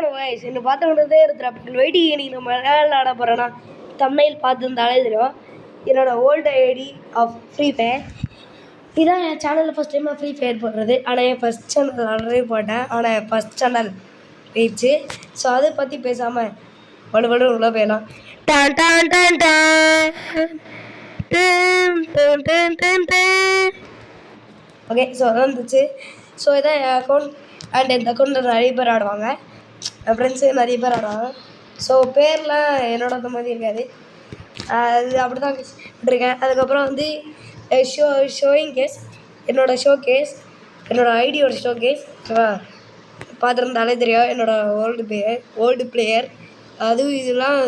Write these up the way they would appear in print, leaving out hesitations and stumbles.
இருக்கணும் வாய்ஸ் என்ன பார்த்துக்கிட்டே இருக்கிற அப்படி வெயிட்டி இன்னைக்கு நம்ம விளையாட போகிறோன்னா தமிழில் பார்த்துருந்தாலே தெரியும். என்னோட old ID of Free Fire. இதான் என் சேனலில் ஃபஸ்ட் டைமாக ஃப்ரீ ஃபயர் போடுறது. ஆனால் என் ஃபஸ்ட் சேனல் ஆல்ரெடி போட்டேன். ஆனால் என் ஃபஸ்ட் சேனல் போயிடுச்சு. ஸோ அதை பற்றி பேசாமல் வலுவலு உள்ள போயிடலாம். டான் டான் டான் டான் டான் டான் டான் டான். ஓகே, ஸோ அதான் இருந்துச்சு. ஸோ இதான் என் அக்கௌண்ட். அண்ட் இந்த அக்கௌண்ட்டில் நிறைய பேர் ஆடுவாங்க. என் ஃப்ரெண்ட்ஸு நிறைய பேர் ஆடுவாங்க. ஸோ பேர்லாம் என்னோட அந்த மாதிரி இருக்காது. அது அப்படி தான் இருக்கேன். அதுக்கப்புறம் வந்து ஷோயிங் கேஸ், என்னோடய ஷோ கேஸ், என்னோடய ஐடியோட ஷோ கேஸ் பார்த்துருந்தாலே தெரியும். என்னோடய ஓல்டு பிளேயர் அதுவும் இதெல்லாம்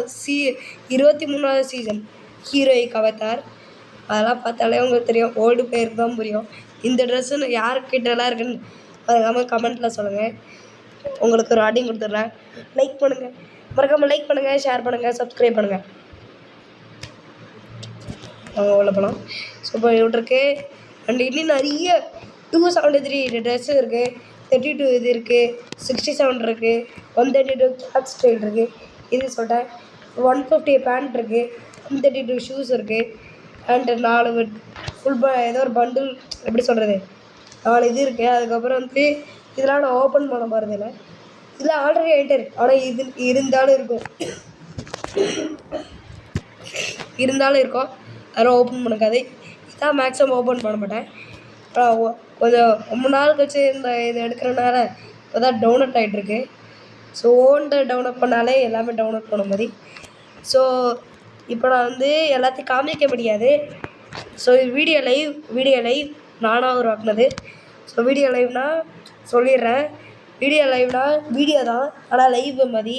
23வது சீசன் ஹீரோயிக் அவதார். அதெல்லாம் பார்த்தாலே உங்களுக்கு தெரியும். ஓல்டு பிளேயருக்கு தான் புரியும். இந்த ட்ரெஸ்ஸு யாருக்கிட்டலாம் இருக்குன்னு மறக்காமல் கமெண்ட்டில் சொல்லுங்கள். உங்களுக்கு ஒரு ஆடிங் கொடுத்துட்றேன். லைக் பண்ணுங்கள், மறக்காமல் லைக் பண்ணுங்கள், ஷேர் பண்ணுங்கள், சப்ஸ்கிரைப் பண்ணுங்கள். அவங்க உள்ள போகலாம். ஸோ இப்போ இருக்கு. அண்ட் இன்னும் நிறைய 273 ட்ரெஸ்ஸு இருக்குது, 32 இது இருக்குது, 67 இருக்குது, 132 கேட் ஸ்டைல் இருக்குது. இது சொல்லிட்டேன். 150 பேண்ட் இருக்குது, 132 ஷூஸ் இருக்குது. அண்டு 4 ஃபுல் ஏதோ ஒரு பண்டில் எப்படி சொல்கிறது 4 இது இருக்குது. அதுக்கப்புறம் வந்து இதெல்லாம் நான் ஓப்பன் பண்ண போகிறதில்ல. இதில் ஆல்ரெடி ஆகிட்டே இருக்குது. ஆனால் இது இருந்தாலும் இருக்கும் அதெல்லாம் ஓப்பன் பண்ணக்காது. இதான் மேக்ஸிமம் ஓப்பன் பண்ண மாட்டேன். கொஞ்சம் ரொம்ப நாள் கழிச்சு இந்த இது எடுக்கிறனால இப்போ தான் டவுன்லோட் ஆகிட்டுருக்கு. ஸோ டவுன்லோட் பண்ணாலே எல்லாமே டவுன்லோட் பண்ண மாதிரி. ஸோ இப்போ நான் வந்து எல்லாத்தையும் காமிக்க முடியாது. ஸோ வீடியோ லைவ் நானாக உருவாக்குனது. ஸோ வீடியோ லைவ்னால் சொல்லிடுறேன். வீடியோ தான், ஆனால் லைவ் மாதிரி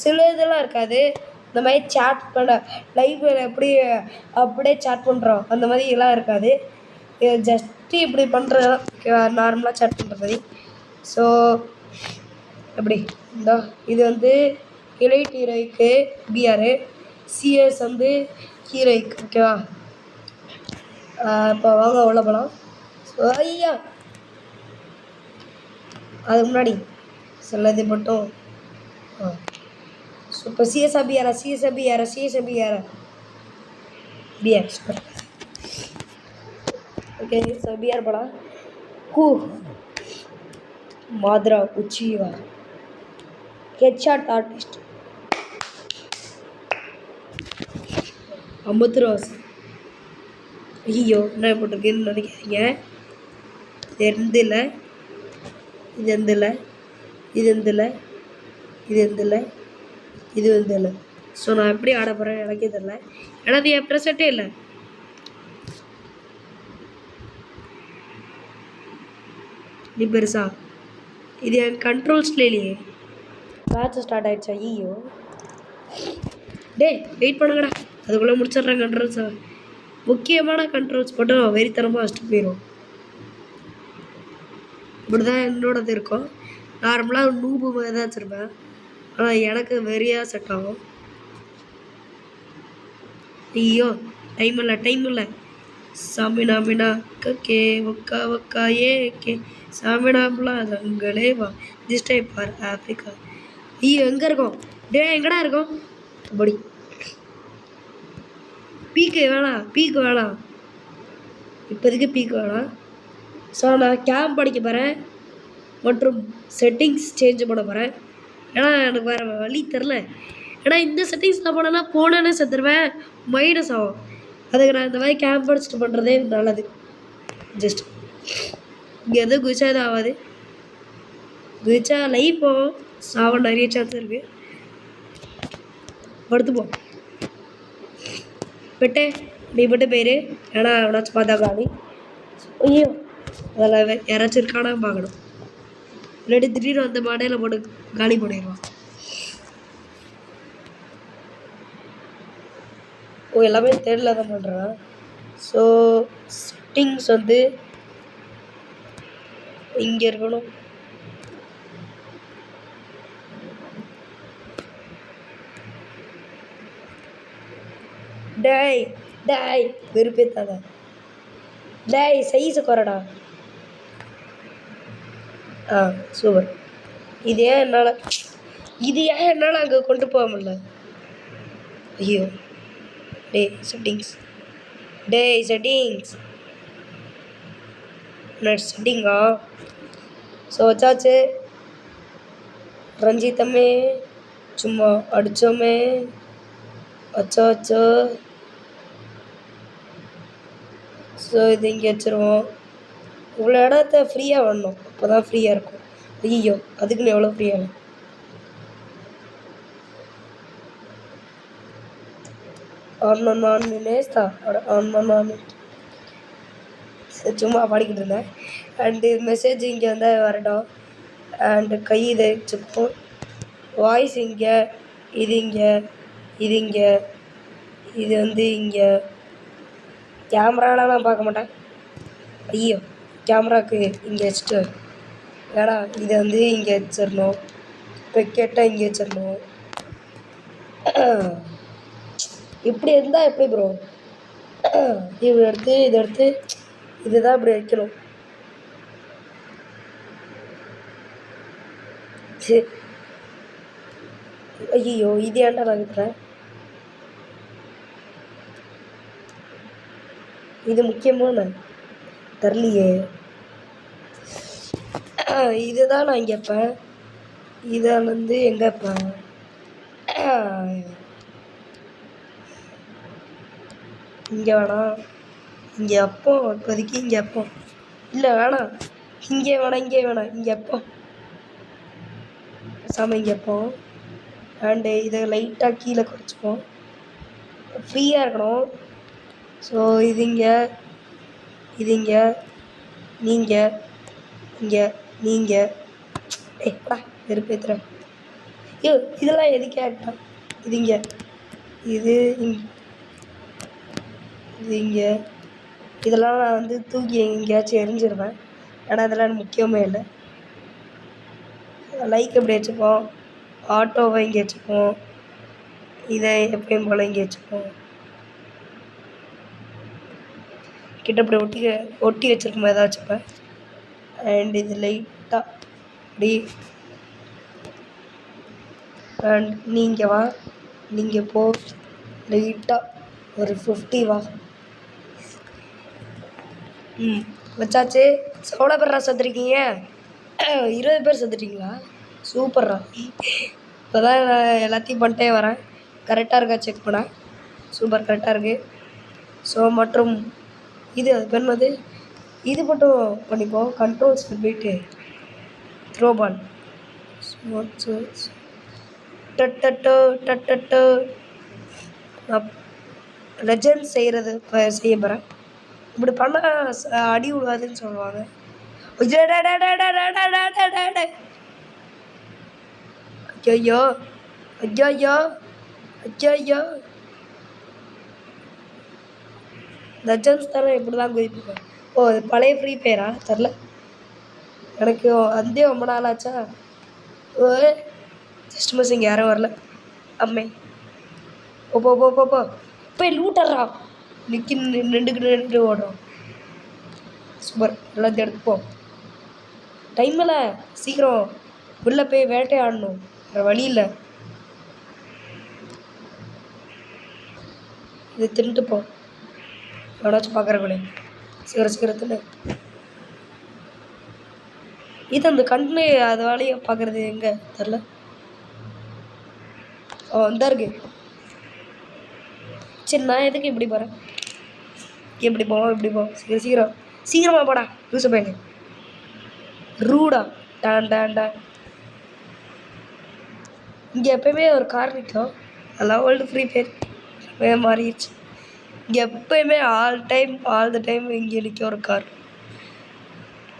சில இதெல்லாம் இருக்காது. இந்த மாதிரி சேட் பண்ண லைவில் எப்படி அப்படியே சேட் பண்ணுறோம் அந்த மாதிரி எல்லாம் இருக்காது. இது ஜஸ்ட்டு இப்படி பண்ணுறது நார்மலாக சேட் பண்ணுற மாதிரி. ஸோ எப்படி இந்த இது வந்து எலைட் ஹீரோய்க்கு பிஆரு, சிஎஸ் வந்து ஹீரோய்க்கு. ஓகேவா? இப்போ வாங்க உள்ள போகலாம். ஸோ ஐயா அதுக்கு முன்னாடி சிலது மட்டும் ஸோ இப்போ CSR PR okay. So PR போகலாம். மாத்ரா உச்சிவா ஹெட்ஷாட் ஆர்டிஸ்ட் 50 ரூபா. ஐயோ என்ன போட்டிருக்கேன்னு நினைக்காதீங்க. இது வந்து இல்லை. ஸோ நான் எப்படி ஆட போகிறேன் எனக்கே தெரில. ஏன்னா அது என் ப்ரெசென்ட்டே இல்லை. நீ பெருசா இது என் கண்ட்ரோல்ஸ்ல இல்லையே. மேட்ச் ஸ்டார்ட் ஆகிடுச்சா? ஐயோ வெயிட் பண்ணுங்கடா, அதுக்குள்ளே முடிச்சிட்றேன். கண்ட்ரோல்ஸை முக்கியமான கண்ட்ரோல்ஸ் மட்டும் வெறித்தனமாக வச்சுட்டு போயிடும். இப்படி தான் என்னோடது இருக்கும். நார்மலாக நூபு மாதிரி தான் வச்சுருப்பேன். ஆனால் எனக்கு வெறியாக செட் ஆகும். ஐயோ டைம் இல்லை. சாமினா கே ஒக்கா ஏ கே சாமினாம்புலா தங்களே வா திஸ் டைம் பார் ஆஃப்ரிக்கா. ஐயோ எங்கே இருக்கோம்? எங்கடா இருக்கோம்? அப்படி பீக்கு வேணாம் இப்போதைக்கு பீக்கு வேணாம். ஸோ நான் கேம்ப் அடிக்க போகிறேன் மற்றும் செட்டிங்ஸ் சேஞ்ச் பண்ண போகிறேன். ஏன்னா எனக்கு வேறு வழி தெரில. ஏன்னா இந்த செட்டிங்ஸில் போனேன்னே செத்துருவேன், மைனஸ் ஆகும். அதுக்கு நான் இந்த மாதிரி கேம்ப் அடிச்சுட்டு பண்ணுறதே நல்லது. ஜஸ்ட் இங்கே எதுவும் குதிச்சா எதுவும் ஆகாது. குதிச்சா லைஃப் போகும், சாவ நிறைய சான்ஸ் இருக்குது. படுத்துப்போம் பெட்டே, நீ மட்டும் பேர். ஏன்னா எவனாச்சும் பார்த்தா காலி. ஐயோ அதில் யாராச்சும் இருக்கானா பார்க்கணும். இல்லாட்டி திடீர்னு அந்த மாடையில் போட்டு காலி பண்ணிடுவான். எல்லாமே தேடல தான் பண்ணுறேன். ஸோ செட்டிங்ஸ் வந்து இங்கே இருக்கணும். டேய் வெறுப்பேத்தாத. சைஸு குறடா. சூப்பர். இதே என்னால் இது ஏன் என்னால் அங்கே கொண்டு போக முடியல? ஐயோ டே செட்டிங்ஸ், டே செட்டிங்ஸ், நெட் செட்டிங்கா? ஸோ வச்சாச்சு. ரஞ்சித்தம்மே சும்மா அடித்தோமே, அச்சோ அச்சோ. ஸோ இது இங்கே வச்சுருவோம். இவ்வளோ இடத்த ஃப்ரீயாக வரணும், அப்போ தான் ஃப்ரீயாக இருக்கும். ஐயோ அதுக்குன்னு எவ்வளோ ஃப்ரீயாக ஆன் நேஸ்தா ஆன் சும்மா பாடிக்கிட்டு இருந்தேன். அண்டு மெசேஜ் இங்கே வந்தால் வரட்டும். அண்டு கை இதை வச்சுப்போம். வாய்ஸ் இங்கே, இது இங்கே, இது இங்கே, இது வந்து இங்கே. கேமராலாம் நான் பார்க்க மாட்டேன். ஐயோ கேமராவுக்கு இங்கே வச்சுட்டு ஏன்னா இதை வந்து இங்கே வச்சிடணும். இப்போ கேட்டால் இங்கே வச்சிடணும். இப்படி இருந்தால் எப்படி ப்ரோ? இதை எடுத்து இதுதான் இப்படி வைக்கணும். சரி ஐயோ இது ஏன்டா நான் இருக்கிறேன்? இது முக்கியமான தரலையே. இதுதான் நான் இங்கே வைப்பேன். இதை வந்து எங்கே வைப்பேன்? இங்கே வேணாம், இங்கே வைப்போம். இப்போதைக்கு இங்கே வைப்போம். இல்லை வேணாம், இங்கே வேணாம், இங்கே வேணாம், இங்கே வைப்போம். சாமி இங்கே வைப்போம். அண்டு இதை லைட்டாக கீழே குறைச்சிப்போம், ஃப்ரீயாக இருக்கணும். ஸோ இது இங்கே, இது இங்கே, நீங்கள் இங்கே, நீங்கள் ஏப்பா வெறுப்பேற்றுறேன். ஐயோ இதெல்லாம் எதுக்கே ஆகிட்டா? இது இங்கே, இது இது இங்கே. இதெல்லாம் நான் வந்து தூக்கி எங்கேயாச்சும் எரிஞ்சிருவேன். ஏன்னா இதெல்லாம் எனக்கு முக்கியமே இல்லை. லைக் எப்படி வச்சுப்போம், ஆட்டோவை இங்கே வச்சுப்போம், இதை எப்பயும் போல் இங்கே வச்சுப்போம். கிட்ட இப்படி ஒட்டி வச்சுருக்கும் போது ஏதாவது வச்சுப்பேன். அண்ட் இது லைட்டாக இப்படி. அண்ட் நீங்கள் வா, நீங்கள் போ, லைட்டாக ஒரு 50 வா. வச்சாச்சு. எவ்வளோ பேர்ரா செத்துருக்கீங்க? 20 பேர் செத்துட்டீங்களா? சூப்பர்ரா. இப்போ தான் நான் எல்லாத்தையும் பண்ணிட்டே வரேன். கரெக்டாக இருக்கா செக் பண்ணேன். சூப்பர் கரெக்டாக இருக்குது. ஸோ மற்றும் இது அது பண்ணது இது மட்டும் பண்ணிப்போம். கண்ட்ரோல்ஸ் போயிட்டு த்ரோ பால் டட்டோ டட்டோ லெஜண்ட் செய்கிறது செய்ய போகிறேன். இப்படி பண்ணால் அடி விடாதுன்னு சொல்லுவாங்க. ஐயோ ஐயோ ஐயோ லெஜண்ட்ஸ் தானே இப்படி தான் குதிப்பாங்க. ஓ அது பழைய ஃப்ரீ ஃபயரா தெரில எனக்கு. வந்தே ரொம்ப நாள் ஆச்சா. ஓ ஜஸ்ட் மிஸ் இங்கே யாரும் வரல. அம்மே ஓ போ போ போ போ போய் லூட்டர்றா. நின்று ஓடுறோம். சூப்பர் எல்லாத்தையும் எடுத்துப்போம். டைமில் சீக்கிரம் உள்ளே போய் வேட்டையாடணும், வேறு வழி இல்லை. இது தின்ட்டுப்போம். எவனாச்சும் பார்க்குறக்கூட சீக்கிரத்தில் இது அந்த கண்ணு அது வேலையை பார்க்குறது எங்கே தெரில. வந்தா இருக்கு. சரி நான் எதுக்கு இப்படி போகிறேன்? எப்படி போவோம் இப்படி போவோம். சீக்கிரமாக போடா லூசு பையன். ரூடா டான் டான் டான். இங்கே எப்போயுமே ஒரு கார் நிற்கும். அதெல்லாம் ஓல்டு ஃப்ரீ ஃபயர் மாறிடுச்சு. இங்கே எப்போயுமே ஆல் த டைம் இங்கே நிற்க ஒரு கார்.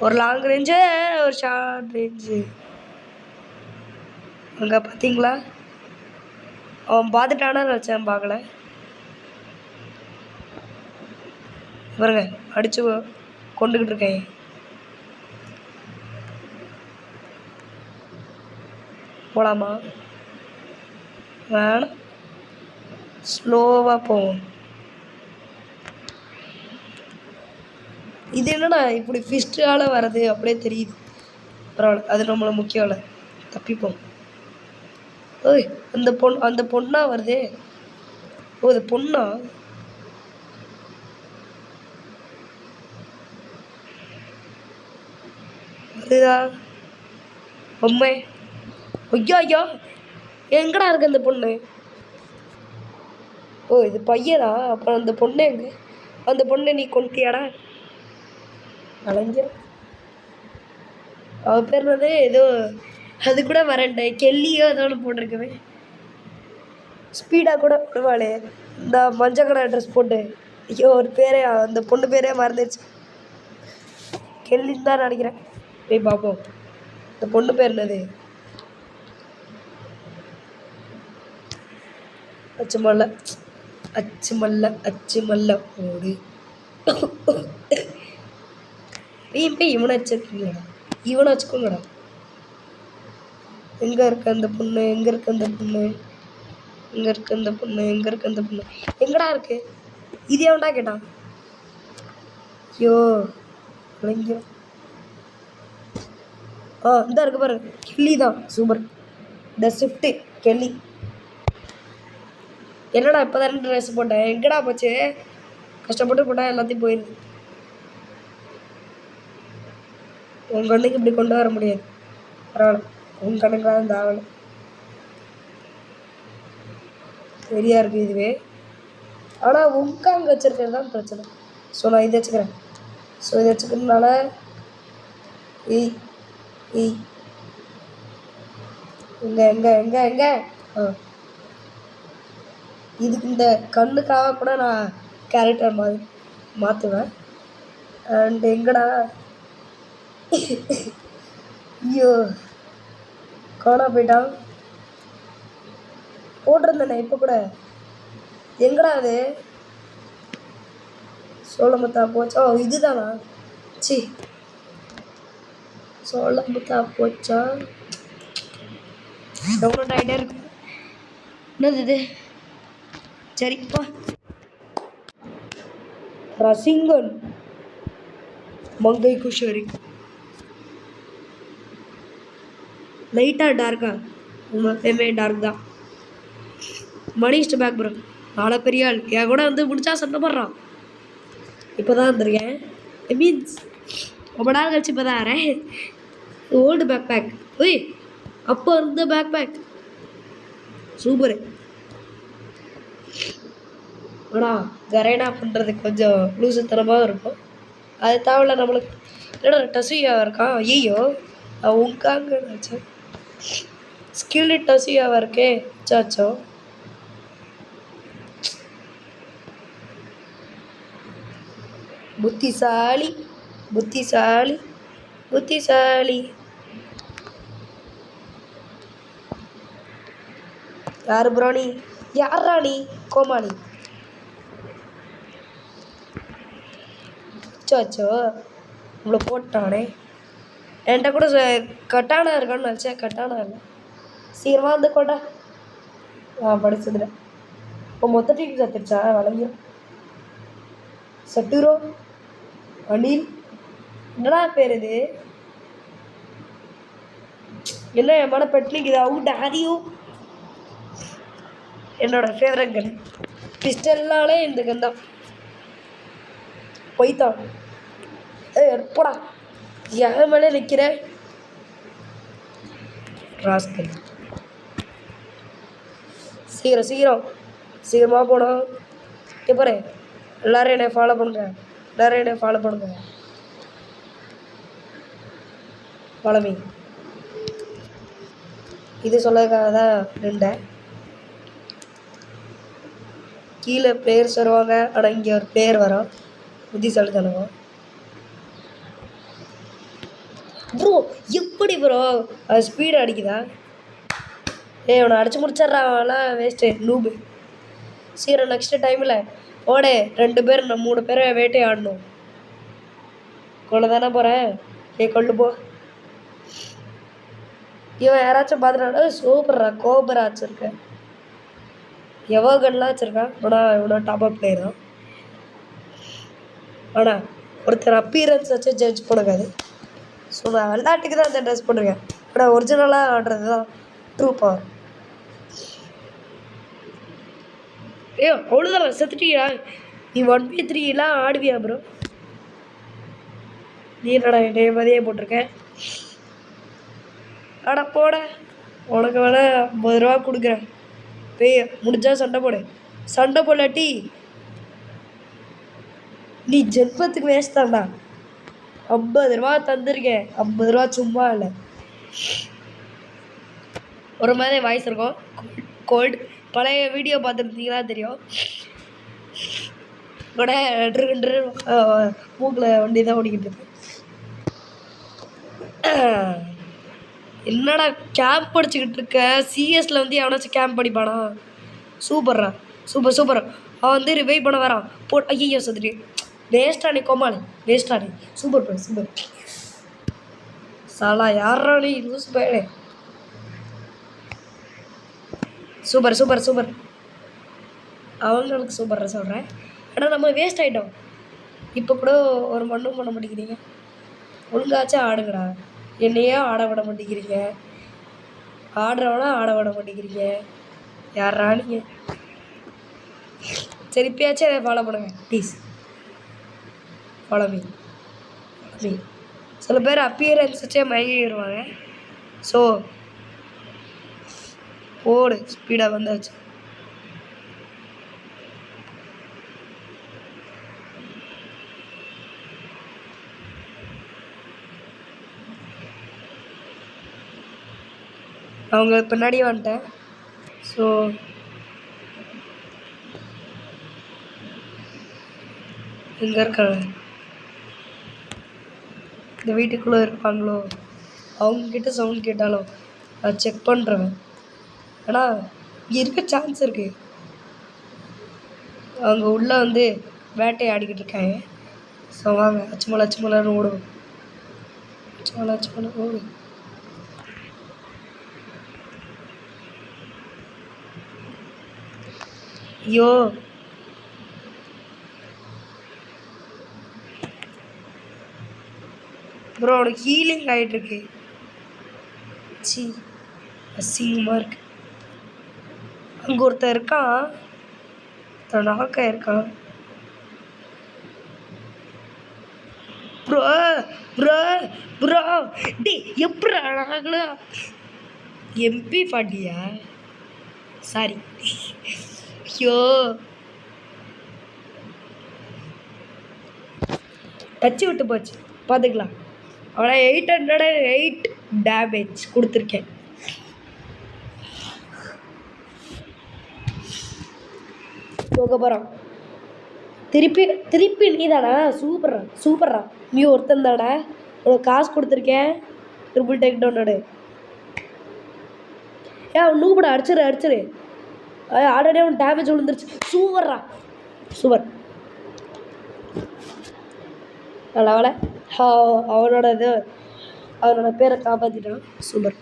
ஒரு லாங் ரேஞ்சு ஒரு ஷார்ட் ரேஞ்சு. அங்கே பார்த்தீங்களா? அவன் பார்த்துட்டானா நினச்சேன், பார்க்கல. பாருங்க அடித்து கொண்டுக்கிட்டு இருக்கேன். போகலாமா? வேணாம், ஸ்லோவாக போவோம். இது என்னடா இப்படி ஃபிஸ்டால் வர்றது அப்படியே தெரியுது. பரவாயில்ல, அது நம்மளை முக்கியம் இல்லை. தப்பிப்போம். ஓய் அந்த பொண்ணா வருது. ஓ இது பொண்ணா? வருதா பொம்மை? ஐயோ ஐயோ எங்கடா இருக்கு அந்த பொண்ணு? ஓ இது பையனா? அப்புறம் அந்த பொண்ணு எங்க? அந்த பொண்ணை நீ கொண்டுட்டியாடா? கலைஞர் அவ பேர் என்னது? ஏதோ அது கூட வரேன்டே கெல்லியோ ஏதோ ஒன்று போட்டிருக்கவே. ஸ்பீடாக கூட விடுவாளே இந்த மஞ்சள் கலர் ட்ரெஸ் போட்டு. ஐயோ ஒரு பேரே அந்த பொண்ணு பேரே மறந்துடுச்சு. கெல்லின்னு தான் நினைக்கிறேன். போய் பார்ப்போம் இந்த பொண்ணு பேர் என்னது. அச்சுமல்ல அச்சுமல்ல அச்சுமல்ல ஓடு. போய் இவனை வச்சிருக்கீங்களா? இவனை வச்சுக்கோங்கடா. எங்கே இருக்க அந்த பொண்ணு? எங்கே இருக்க அந்த பொண்ணு? எங்கே இருக்க அந்த பொண்ணு? எங்கே இருக்க அந்த பொண்ணு? எங்கடா இருக்கு? இது எவன்டா கேட்டான்? ஐயோ விளங்கிடும். இந்த இருக்கு பாரு கெல்லி தான். சூப்பர். த ஸ்விஃப்ட்டு கெல்லி. என்னடா இப்போ தானே ட்ரெஸ் போட்டேன், எங்கடா போச்சு? கஷ்டப்பட்டு போட்டால் எல்லாத்தையும் போயிடுது. உங்கள் கண்ணுக்கு இப்படி கொண்டு வர முடியாது. பரவாயில்ல உங்கள் கண்ணுக்காக இந்த ஆகலை. சரியா இருக்குது இதுவே. ஆனால் உங்கள் அங்கே வச்சுருக்கிறது தான் பிரச்சனை. ஸோ நான் இதை வச்சுக்கிறேன். ஸோ இதை வச்சுக்கிறதுனால ஏய் ஏய் எங்கே எங்கே எங்கே எங்கே இதுக்கு இந்த கண்ணுக்காக கூட நான் கேரக்டர் மாற்றுவேன். அண்ட் எங்கடா? ஐயோ காணா போயிட்டான். போட்டிருந்தேனே இப்போ கூட. எங்கடா அது? சோளமுத்தா போச்சா? இதுதானா? சி சோளமுத்தா போச்சா? டவுன்லோட் ஆகிட்டே இருக்கு. என்னது இது? சரிப்பா. ரசிங்கன் மங்கை குஷரி. லைட்டாக டார்க்கா? எப்பயுமே டார்க் தான். மணிஷ்ட பேக் ப்ரோ. நாளை பெரிய ஆள் என் கூட வந்து முடிச்சா சண்டை போடுறான். இப்போ தான் வந்திருக்கேன். மீன்ஸ் ரொம்ப நாள் கழிச்சு இப்போ தான் வரேன். Old back back. ஓய் அப்போ இருந்த பேக் பேக் சூப்பரு. ஆனால் கரேனா பண்ணுறதுக்கு கொஞ்சம் லூசுத்தனமாக இருக்கும். அது தேவையில்ல நம்மளுக்கு. என்னடா டசுயாவாக இருக்கான்? ஐயோ உங்காங்க நினச்சேன். ஸ்கில்டு டசுயாவாக இருக்கே சாச்சோ. புத்திசாலி புத்திசாலி புத்திசாலி. யார் ப்ரோ நீ? யார் ராணி? கோமாளி. அச்சோ இவ்வளோ போட்டானே. என்கிட்ட கூட கட்டானா இருக்கான்னு நினச்சேன். கட்டானா இல்லை. சீக்கிரமாக வந்து கொண்டா. படிச்சதுல இப்போ மொத்த டீம் சத்துருச்சா? வழங்கிடும். சட்டுரோ அனில் என்னடா பேர் இது? என்ன என் மன பெட்லிங் இது? அவுட் ஆதியோ என்னோடய ஃபேவரட் கன். பிஸ்டல்னாலே இந்த கன் தான். போய்த்தான். எப்படா என் மேலே நிற்கிற ராஸ்கல். சீக்கிரமாக போனோம். இப்போ எல்லோரும் என்னை ஃபாலோ பண்ணுங்க. Follow me. இது சொல்லதுக்காக தான் நின்றேன். கீழே பிளேயர்ஸ் வருவாங்க. ஆனால் இங்கே ஒரு பிளேயர் வரும். புத்திசாலித்தனமா ப்ரோ. எப்படி ப்ரோ அது ஸ்பீடு அடிக்குதா? அவனை அடிச்சு முடிச்சிட்றான். அவன்லாம் வேஸ்ட்டு நூபு. சீக்கிரம் நெக்ஸ்ட்டு டைமில் ஓடே 2 பேர் 3 பேரை வேட்டை ஆடணும். கொள்ள தானே போகிறேன். கொண்டு போ. இவன் யாராச்சும் பார்த்துட்டா சூப்பர்ரா. கோபரா வச்சுருக்கேன். எவோகன்லாம் வச்சுருக்கான். ஆனால் இவனா டாப் அப் பிளேயர் தான். ஆனால் ஒருத்தர் அப்பீரன்ஸ் வச்சு ஜட்ஜ் பண்ணக்காது. ஸோ நான் விளையாட்டுக்கு தான் அந்த ட்ரெஸ் போட்டிருக்கேன். ஆனால் ஒரிஜினலாக ஆடுறது தான் ட்ரூ பவர். அவ்வளோதான் செத்துட்டியா? நீ 1v3 ஆடுவியா ப்ரோ? நீ என்னடா என்னைய மதியே போட்டிருக்கேன். அட போட, உனக்கு வேணா 50 ரூபா கொடுக்குறேன். போய் முடிஞ்சா சண்டை போடு. சண்டை போடாட்டி நீ ஜென்மத்துக்கு வேஸ்ட் தான்டா. 50 ரூபா தந்துருக்கேன். 50 ரூபா சும்மா இல்லை. ஒரு மாதிரி வாய்ஸ் இருக்கும், கோல்டு. பழைய வீடியோ பார்த்துருந்தீங்களா தெரியும். கூட மூக்கில் வண்டி தான் ஓடிக்கிட்டு இருக்கு. என்னடா கேம்ப் படிச்சுக்கிட்டு இருக்க? சிஎஸ்ல வந்து எவனாச்சும் கேம்ப் படிப்பானா? சூப்பர்ரா, சூப்பர் சூப்பர். அவன் வந்து ரிவைவ் பண்ண வரான். ஐயோ சதுரி வேஸ்டா நீ கோமாளி, வேஸ்டா நீ. Super bro, super. சாலா யாரா நீ? லூஸ் போயிடு. Super super super. அவங்களுக்கு சூப்பர்ரா சொல்கிறேன். ஆனால் நம்ம வேஸ்ட் ஆகிட்டோம். இப்போ கூட ஒரு மண்ணும் பண்ண மாட்டேங்கிறீங்க. ஒழுங்காச்சும் ஆடுங்கடா. என்னையே ஆட விட மாட்டேங்கிறீங்க. ஆடுறவனா ஆட விட மாட்டேங்கிறீங்க. யாரா நீங்கள்? சரி இப்பயாச்சும் அதை ஃபாலோ பண்ணுங்க ப்ளீஸ். Follow me. சில பேர் அப்பியரன்ஸ் வச்சே மயங்கிடுவாங்க. ஸோ போடு, ஸ்பீடாக வந்தாச்சு. அவங்க பின்னாடியே வந்துட்டேன். ஸோ இங்கே இருக்காங்க. இந்த வீட்டுக்குள்ளே இருப்பாங்களோ? அவங்கக்கிட்ட சவுண்ட் கேட்டாலும் நான் செக் பண்ணுறேன். ஆனால் இங்கே இருக்க சான்ஸ் இருக்குது. அவங்க உள்ளே வந்து வேட்டையாடிக்கிட்டு இருக்காங்க. ஸோ வாங்க அச்சுமலான்னு ஓடுவோம். அச்சுமலா ஓடு. ஐயோ ப்ரோ, அவனுக்கு ஹீலிங் ஆகிட்டுருக்கு. சி அசிங்கமாக இருக்கு. அங்கே ஒருத்தன் இருக்கான், நாக்கா இருக்கான். ப்ரோ ப்ரோ ப்ரோ டி எப்படா நாங்களும் MP40 சாரி. ஐயோ டச்சு விட்டு போச்சு, பார்த்துக்கலாம். அவனை 808 டேமேஜ் கொடுத்துருக்கேன். போக போகிறான். திருப்பி நீ தானா? சூப்பர்ரா. நீ ஒருத்தன் தானே? உனக்கு காசு கொடுத்துருக்கேன். ட்ரிபிள் டேக் டவுனோடு. அவன் நூபட அடிச்சிரு. ஆல்ரெடி அவன் டேமேஜ் விழுந்துருச்சு. சூப்பர். நல்ல வேலை, அவனோட பேரை காப்பாற்றிட்டான். சூப்பர்.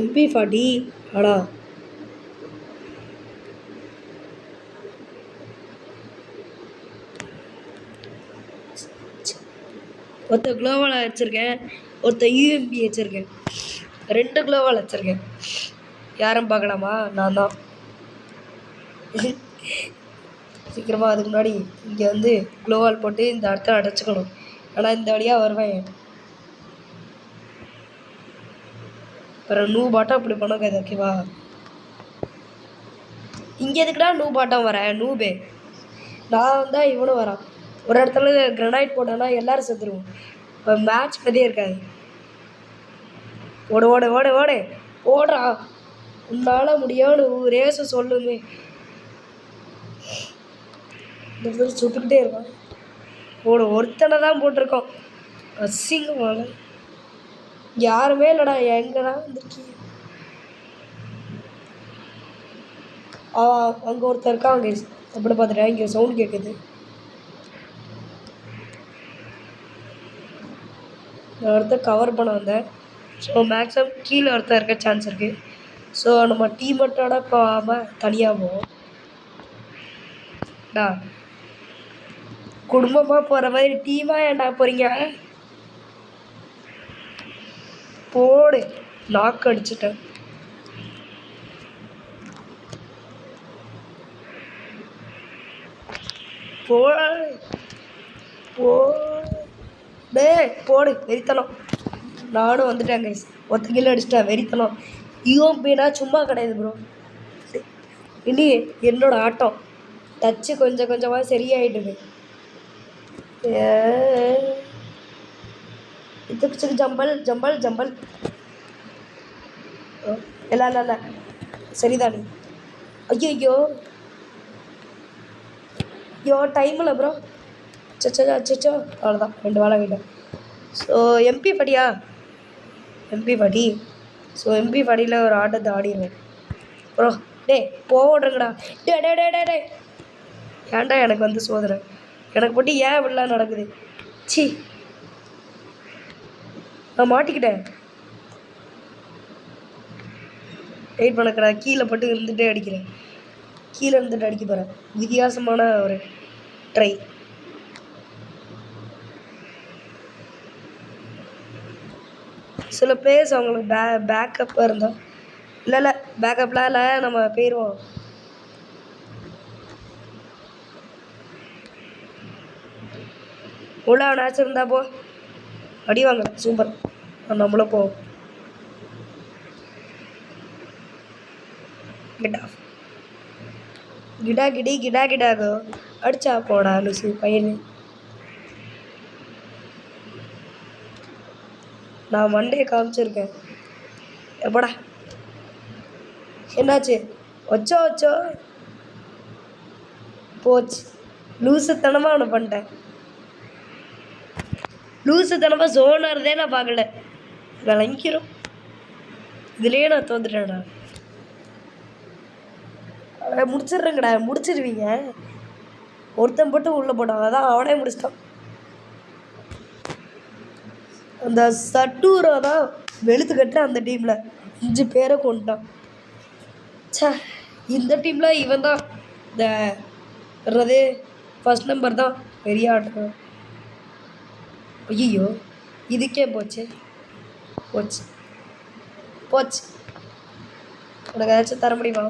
MP40 ஆடா. ஒருத்த குளோவால் வச்சுருக்கேன், ஒருத்த UMP வச்சுருக்கேன். 2 குளோவால் வச்சுருக்கேன். யாரும் பார்க்கலாமா? நான் தான். சீக்கிரமாக அதுக்கு முன்னாடி இங்கே வந்து குளோவால் போட்டு இந்த இடத்த அடைச்சிக்கணும். ஆனால் இந்த வழியாக வருவேன். அப்புறம் நூபாட்டம் அப்படி பண்ணக்கூடாது, ஓகேவா? இங்கே எதுக்குடா நூபாட்டம் வரேன்? நூபே நான் வந்தால் இவனும் வரான். ஒரு இடத்துல கிரனைட் போட்டோன்னா எல்லோரும் செத்துருவோம். இப்போ மேட்ச் பற்றியே இருக்காது. ஓடு ஓடுறா. உன்னால் முடியான்னு ரேஸை சொல்லுமே. இந்த இடத்துல சுட்டுக்கிட்டே இருக்கான். ஒருத்தனை தான் போட்டிருக்கோம். அசிங்கமாக யாருமே இல்லைடா. எங்கே தான் வந்துருக்கீங்க? அங்கே ஒருத்தர் இருக்காங்க. அப்படி பார்த்துட்டேன். இங்கே சவுண்ட் கேட்குது. நான் ஒருத்தர் கவர் பண்ண வந்தேன். ஸோ மேக்ஸிமம் கீழே ஒருத்தர் இருக்க சான்ஸ் இருக்குது. ஸோ நம்ம டீமட்டோட போகாமல் தனியாக போவோம். குடும்பமாக போகிற மாதிரி டீமாக ஏன்டா போகிறீங்க? போடு. லாக் அடிச்சிட்டேன். போடு போடு வெறித்தனம். நானும் வந்துட்டேன் கைஸ். ஒத்த கிலோ அடிச்சிட்டேன். வெறித்தனம். யூஎம்பினா சும்மா கிடையாது ப்ரோ. இனி என்னோட ஆட்டம் டச்சு கொஞ்சம் கொஞ்சமாக சரியாயிடுது. இதுக்கு ஜம்பல் ஜம்பல் ஜம்பல். இல்லை இல்லை இல்லை சரிதானே. ஐயோ ஐயோ டைம் இல்லை ப்ரோ. சச்சோ அவ்வளோதான் 2 வாழை கிட்ட. ஸோ எம்பி படியா எம்பி படி. ஸோ எம்பி படியில் ஒரு ஆட்டத்தை ஆடிடுவேன் ப்ரோ. போடுறங்கடா. டே ஏன்டா எனக்கு வந்து சோதனை. எனக்கு போட்டு ஏன் இப்படிலாம் நடக்குது. சி நான் மாட்டிக்கிட்டேன். வெயிட் பண்ணக்கடா. கீழே போட்டு இருந்துகிட்டே அடிக்கிறேன். கீழே இருந்துட்டு அடிக்க போகிறேன். வித்தியாசமான ஒரு ட்ரை. சில பிளேயர்ஸ் அவங்களுக்கு பேக்கப்பாக இருந்தால் இல்லை பேக்கப்லாம் இல்லை. நம்ம போயிடுவோம். உள்ள அவனாச்சும் இருந்தா போ. அடி வாங்க. சூப்பர். நம்மளும் போவோம். கிடாகோ அடிச்சா போடா லூசு பையனு. நான் மண்டே காமிச்சிருக்கேன். எப்படா என்னாச்சு. வச்சோ போச்சு. லூசுத்தனமாக அவனை பண்ணிட்டேன். லூசுத்தனமாக ஜோனர்தே நான் பார்க்கல. விளங்கிரும். இதுலேயே நான் தோந்துட்டேன்டா. முடிச்சிடுறேங்கடா. முடிச்சிடுவீங்க. ஒருத்தன் போட்டு உள்ளே போட்டான். அதான் அவனே முடிச்சிட்டான். அந்த சட்டூரை தான் வெளுத்து கட்டுற அந்த டீமில் 5 பேரை கொண்டுட்டான். சே இந்த டீமில் இவன் தான் இந்த ஃபர்ஸ்ட் நம்பர் தான் பெரிய ஆட்டம். ஐயோ இதுக்கே போச்சு. உனக்கு ஏதாச்சும் தர முடியுமா?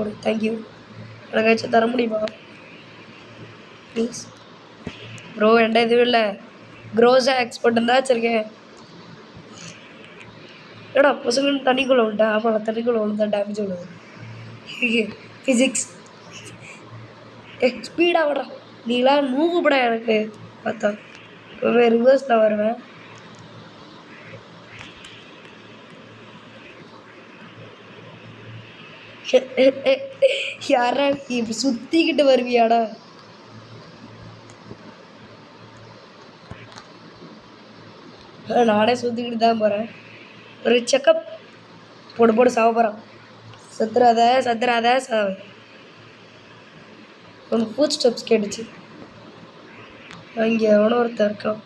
ஒரு தேங்க்யூ. எனக்கு ஏதாச்சும் தர முடியுமா ப்ளீஸ் ப்ரோ? என்கிட்ட எதுவும் இல்லை. க்ரோஸா எக்ஸ்போர்ட் இருந்தால் வச்சுருக்கேன். ஏடா பசங்கன்னு தண்ணிக்குள்ளே விட்டேன். ஆமாம் தண்ணிக்குள்ளே விழுந்தா டேமேஜ் விழுது. ஃபிசிக்ஸ் ஸ்பீடாக விட்றா. நீலாம் நூகுப்படா. எனக்கு பார்த்தா இப்போவே ரிவர்ஸில் வருவேன். யாரா இப்போ சுற்றிக்கிட்டு வருவியாடா? நானே சுற்றிக்கிட்டு தான் போகிறேன். ஒரு செக்கப் போடு சாவ போகிறான். சத்துறாத சாவு. உனக்கு ஃபுட் ஸ்டெப்ஸ் கேட்டுச்சு. அங்கே எவனோ ஒருத்தர் இருக்கான்.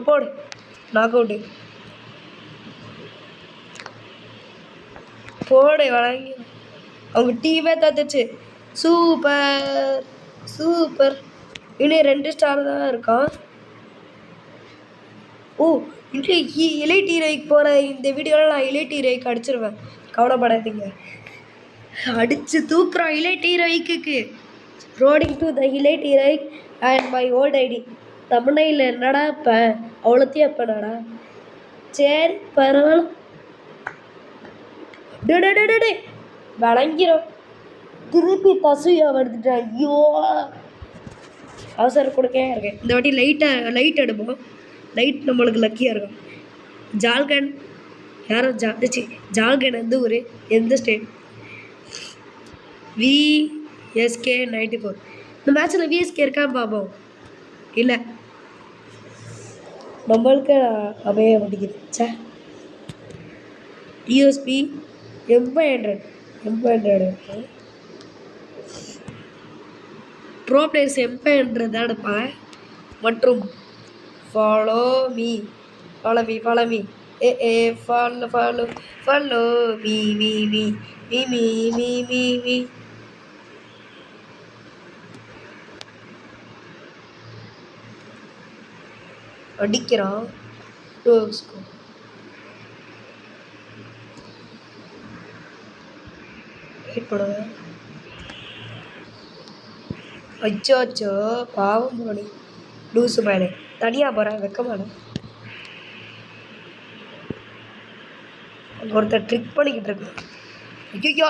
போடு நாக் அவுட்டு. போடு வழங்கி. அவங்க டீமே தத்துச்சு. சூப்பர். இன்னும் 2 ஸ்டார் தான் இருக்கான். இன்றைக்கு எலைட் ஹீரோய்க்கு போகிற இந்த வீடியோவில் நான் எலைட் ஹீரோய்க்கு அடிச்சிருவேன். கவலைப்படாதீங்க. அடித்து தூக்குறோம் எலைட் ஹீரோய்க்கு. ரோடிங் to the elite heroic and my old ID. தமிழ்நாயில் என்னடா இப்போ அவ்வளோத்தையும் எப்போனாடா? சரி பரவாயில்ல. டே வழங்கிறோம். திருப்பி தசுயா வந்துட்டேன். ஐயோ அவசரம் கொடுக்கே இருக்கேன். இந்த வாட்டி லைட் எடுப்போம். லைட் நம்மளுக்கு லக்கியாக இருக்கும். ஜால்கன் யாரும் ஜால்கன் எந்த ஊர் எந்த ஸ்டேட்? VSK 94. இந்த மேட்ச்சில் VSK இருக்கான்னு பார்ப்போம். இல்லை நம்மளுக்கு அமைய மாட்டேங்குது. சே USP M500 bro players M500 தான் எடுப்பாங்க. மற்றும் follow me follow me follow me அடிக்கிறான். வெயிட் பண்ணுங்க. அச்சோ அச்சோ பாவம் போனி லூசு மேலே தனியாக போகிறேன் வெக்கமான. ஒருத்தர் ட்ரிக் பண்ணிக்கிட்டு இருக்கு. ஐயோ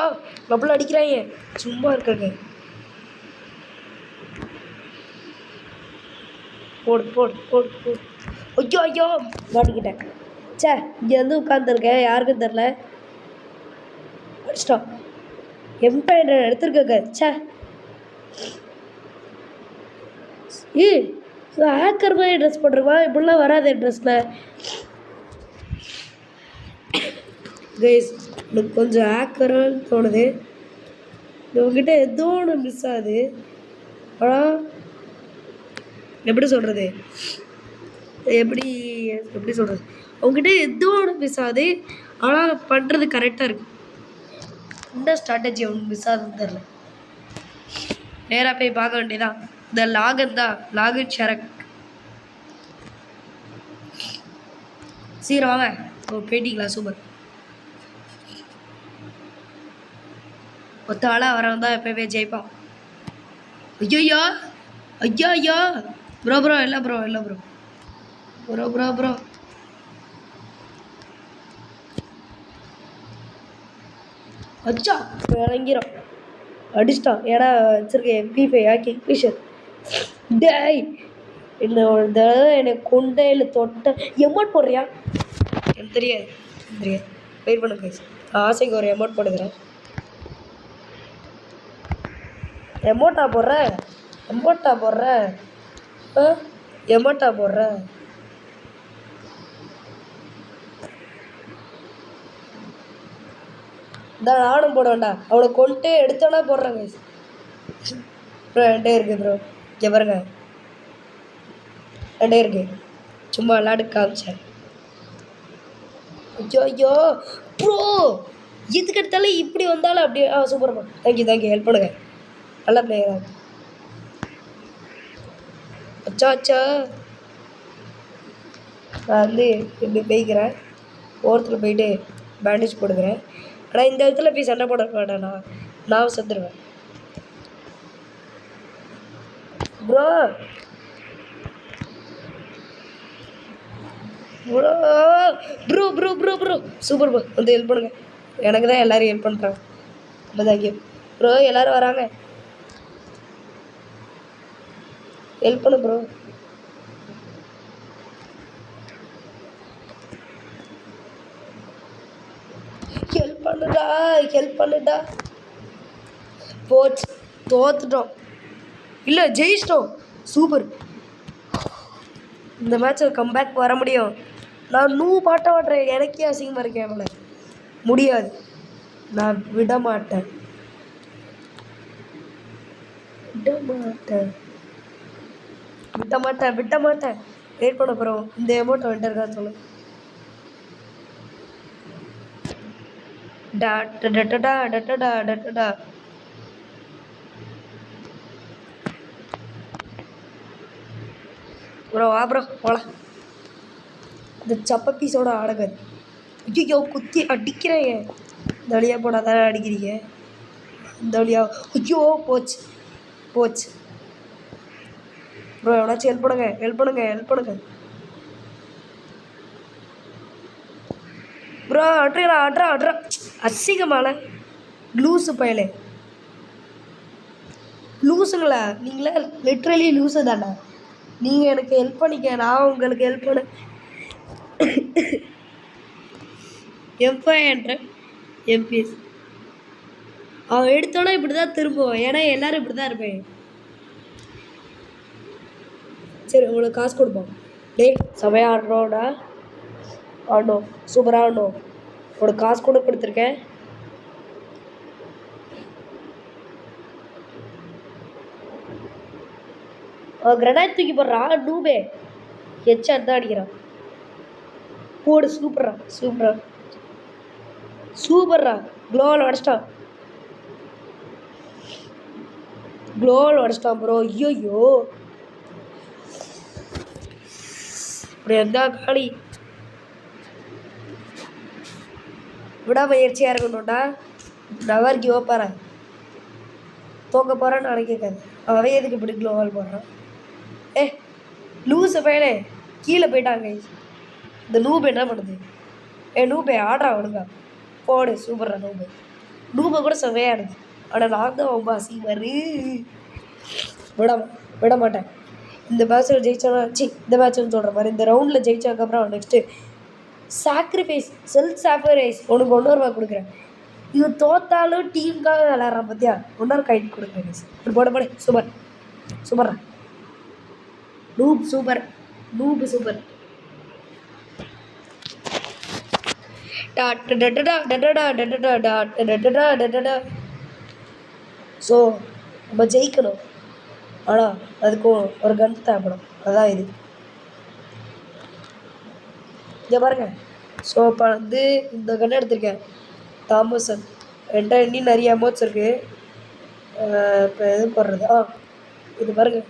டபுள் அடிக்கிறாங்க சும்மா இருக்காங்க. போடு போடு போடு போடு. ஐயோ ஐயோ மாட்டிக்கிட்டேன். சே இங்கே வந்து உட்காந்துருக்கேன் யாருக்கும் தெரில. அடிச்சிட்டோம். M5 எடுத்துருக்கங்க. சே ஹேக்கர் மாதிரி ட்ரெஸ் போட்டிருப்பா. இப்படிலாம் வராது ட்ரெஸ்ஸில். கைஸ் எனக்கு கொஞ்சம் ஹேக்கரான்னு தோணுது. உங்ககிட்ட ஏதோ ஒன்று மிஸ் ஆகுது. ஆனால் எப்படி சொல்கிறது எப்படி சொல்கிறது உங்ககிட்ட ஏதோ ஒன்று மிஸ் ஆகுது. ஆனால் பண்ணுறது கரெக்டாக இருக்கு. இந்த ஸ்ட்ராட்டஜி ஒன்று மிஸ் ஆகுதுன்னு தெரில. நேராக போய் பார்க்க வேண்டியதான். இந்த லாகன் தான் லாகின் ஷரக். சீக்கிரம் வாங்க. ஓ போயிட்டீங்களா சூப்பர். ஒத்த ஆளாக வரவன் தான் எப்போயுமே ஜெயிப்பான். ஐயோ ஐயா ஐயா ப்ரோ ப்ரோ இல்லை ப்ரோ இல்லை ப்ரோ ப்ரோ ப்ரோ ப்ரோ அச்சா இறங்கிறோம். அடிச்சிட்டான். ஏன்னா வச்சிருக்கேன் MP5 கிங்ஃபிஷர். டேய் என்ன ஒரு தடவை என்னை கொண்டையில் தொட்ட எமௌண்ட் போடுறியா? எனக்கு தெரியாது தெரியாது. வெயிட் பண்ண கைஸ். ஆசைக்கு ஒரு எமௌண்ட் போடுக்கிறேன். எமௌண்ட்டா போடுற எமௌண்ட்டா போடுற எமௌண்ட்டா போடுற. தான் நானும் போட வேண்டாம். அவனை கொண்டு எடுத்தோன்னா போடுறேன் கைஸ். ப்ரோ என்கிட்ட இருக்கு ப்ரோ. இங்கே பாருங்க என்கிட்ட இருக்கு. சும்மா விளாடு காமிச்சேன். ஐயோ ஐயோ ப்ரோ எதுக்கு எடுத்தாலும் இப்படி வந்தாலும் அப்படியே சூப்பர் ப்ரோ. தேங்க்யூ ஹெல்ப் பண்ணுங்க. நல்ல பிளேயரா. அச்சா அச்சா நான் வந்து இப்படி போய்க்கிறேன். ஓரத்தில் போயிட்டு பேண்டேஜ் போடுக்கிறேன். ஆனால் இந்த இடத்துல போய் சண்டை போட மாட்டேன். நான் செத்துருவேன் bro. Bro bro bro bro bro super bro. வந்து ஹெல்ப் பண்ணுங்க. எனக்கு தான் எல்லோரும் ஹெல்ப் பண்ணுறாங்க. ரொம்ப தேங்க்யூ ப்ரோ. எல்லோரும் வராங்க. ஹெல்ப் பண்ணு ப்ரோ. ஹெல்ப் பண்ணுடா. போச்சு தோத்துட்டோம். இல்லை ஜெயிச்சிட்டோம். சூப்பர். இந்த மேட்ச்சில் கம்பேக் வர முடியும். நான் பாட்ட ஓட்டுறேன். எனக்கே அசிங்கமாக இருக்கேன். அவளை முடியாது. நான் விட மாட்டேன். விட்ட மாட்டேன். வெயிட் பண்ண போகிறோம். இந்த அமௌண்ட் வந்துட்டு இருக்கான்னு சொல்லு. ப்ரோ வா ப்ரோ போலாம். இந்த சப்ப பீஸோட ஆடகாது. ஐயோ குத்தி அடிக்கிறேங்க. இந்த வழியாக போனால் தானே அடிக்கிறீங்க. இந்த வழியாக ஐயோ போச்சு போச்சு ப்ரோ. எவனாச்சும் ஹெல்ப் பண்ணுங்க ப்ரோ. அட்ரா அசிங்கமான லூஸு பயலே. லூஸுங்களா நீங்களே? லிட்ரலி லூஸு தானே. நீங்கள் எனக்கு ஹெல்ப் பண்ணிக்க. நான் உங்களுக்கு ஹெல்ப் பண்ண. M5 MPS அவன் எடுத்தோன்னா இப்படி தான் திரும்புவான். ஏன்னா எல்லோரும் இப்படி தான் இருப்பேன். சரி உங்களுக்கு காசு கொடுப்போம். டேய் செமையாக ஆடுறோடா. ஆடணும் சூப்பராக ஆடணும். உனக்கு காசு கூட கொடுத்துருக்கேன். கிரனைட் தூக்கி போடுறா டூபே. ஹெட்ஷாட் தான் அடிக்கிறான். போடு சூப்பர்ரா. க்ளோவில் உடச்சிட்டான் ப்ரோ. ஐயோ இப்படி இருந்தால் காலி. விடாமுயற்சியாக இருக்கணும்டா. நவர் கிவ் அப் ஆகிறேன். தோக்க போகிறான்னு நினைக்காது. அவன் எதுக்கு இப்படி க்ளோவால் போடுறான்? லூஸு பையனே கீழே போயிட்டாங்க. இந்த நூபு என்ன பண்ணுது? நூபே ஆடுறா ஒழுங்கா போடு. சூப்பர்ரா நூபு. நூபை கூட செவையாடுது. ஆனால் நான் தான் ரொம்ப அசிங்கமாரு. விட மாட்டேன். இந்த மேட்ச்சில் ஜெயிச்சானா இந்த மேட்ச்னு சொல்கிற மாதிரி இந்த ரவுண்டில் ஜெயிச்சதுக்கப்புறம் நெக்ஸ்ட்டு செல்ஃப் சாக்ரிஃபைஸ் உனக்கு 1 ரூபா கொடுக்குறேன். இது தோத்தாலும் டீமுக்காக விளாட்றான் பார்த்தியா? 1 கைட் கொடுக்குறேன். இப்படி போட சூப்பர்ரா நூப் சூப்பர். ஸோ நம்ம ஜெயிக்கணும். ஆனால் அதுக்கும் ஒரு கன் தேவைப்படும். அதான் இது. இங்கே பாருங்க. ஸோ இப்போ வந்து இந்த கன் எடுத்திருக்கேன். தாமசன். என்கிட்ட இன்னும் நிறைய அமௌண்ட்ஸ் இருக்குது. இப்போ எது போடுறது? இது பாருங்க.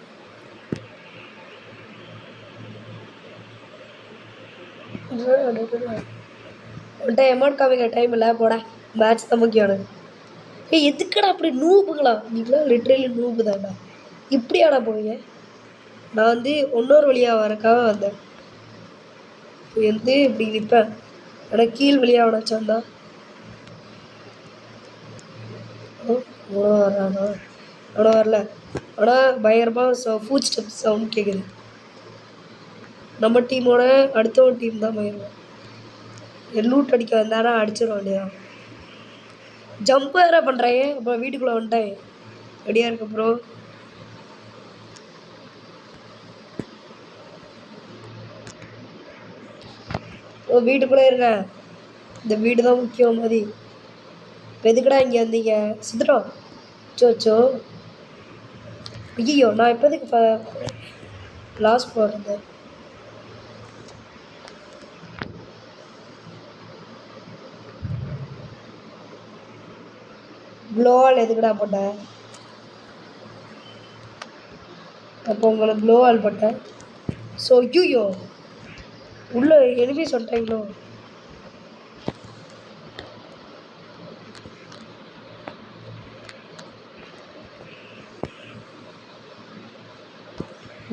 உன்ட்ட அமௌண்ட் காமிக்கிற டைம் இல்லை. போட மேட்ச் தான் முக்கியம். எதுக்கடா அப்படி நூபுங்களா? நீங்களாம் லிட்ரலி நூபு தான்டா. இப்படியாடா போவீங்க? நான் வந்து இன்னொரு வழியாக வரக்காக வந்தேன். வந்து இப்படி நிற்பேன். ஆனால் கீழ் வழியாக நினச்சாந்தா வர்றானா? அவ்வளோ வரல. ஆனால் பயங்கரமாக ஃபுட் ஸ்டெப்ஸ் சவுண்ட் கேட்குது. நம்ம டீமோட அடுத்த ஒரு டீம் தான் பயங்கரம். லூட் அடிக்க வந்தாரா அடிச்சிட வேண்டியதான். ஜம்ப் வேறு பண்ணுறேன். அப்புறம் வீட்டுக்குள்ளே வந்துட்டேன். ரெடியாக இருக்கு ப்ரோ. வீட்டுக்குள்ளே இருங்க. இந்த வீடு தான் முக்கியம் மாதிரி. எதுக்கடா இங்கே வந்தீங்க? சித்துட்டோம். சோச்சோ ஐயோ, நான் இப்போதைக்கு லாஸ் போடுறது. க்ளோவால் எதுக்கடா போட்டேன்? அப்போ உங்களுக்கு க்ளோவால் போட்டேன். ஸோ ஐயோ உள்ள எனிமி சொல்லிட்டாங்களோ?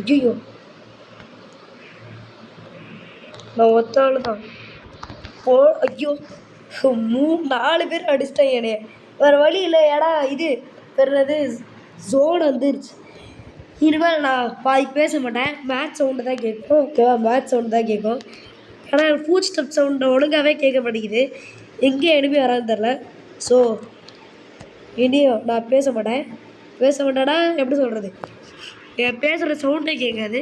ஐயோ நான் ஒத்த ஆள் தான். ஐயோ 4 பேர் அடிச்சிட்டேன் என்னைய. வேறு வழி இல்லை. ஏடா இது பெறது ஜோன் வந்துருச்சு. இனிமேல் நான் பேச மாட்டேன். மேட்ச் சவுண்டு தான் கேட்கும். ஓகேவா? மேட்ச் சவுண்டு தான் கேட்கும். ஆனால் ஃபுட் ஸ்டெப் சவுண்டு ஒழுங்காகவே கேட்க மாட்டேங்குது. எங்கே எனிமி வரான்னு தெரில. ஸோ இனியும் நான் பேச மாட்டேன்னா எப்படி சொல்கிறது? என் பேசுகிற சவுண்டே கேட்காது.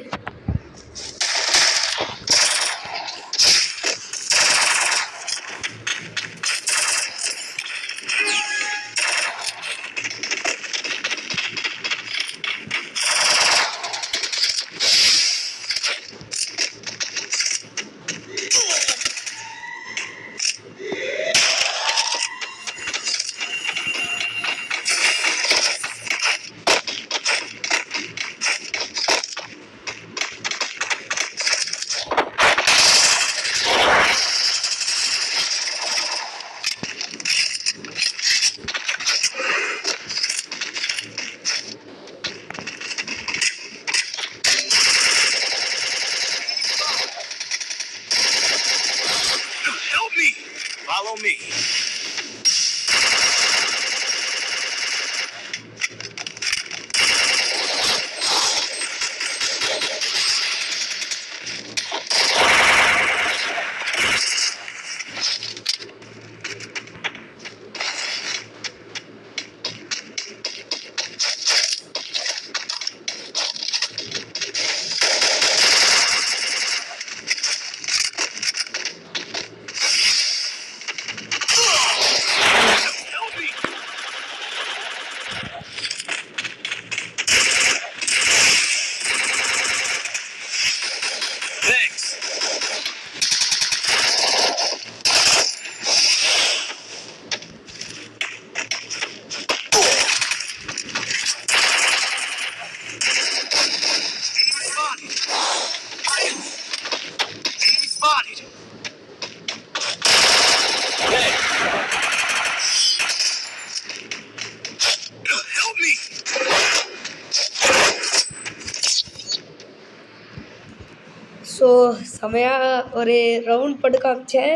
ஸோ செமையாக ஒரு ரவுண்ட் போட்டு காமிச்சேன்.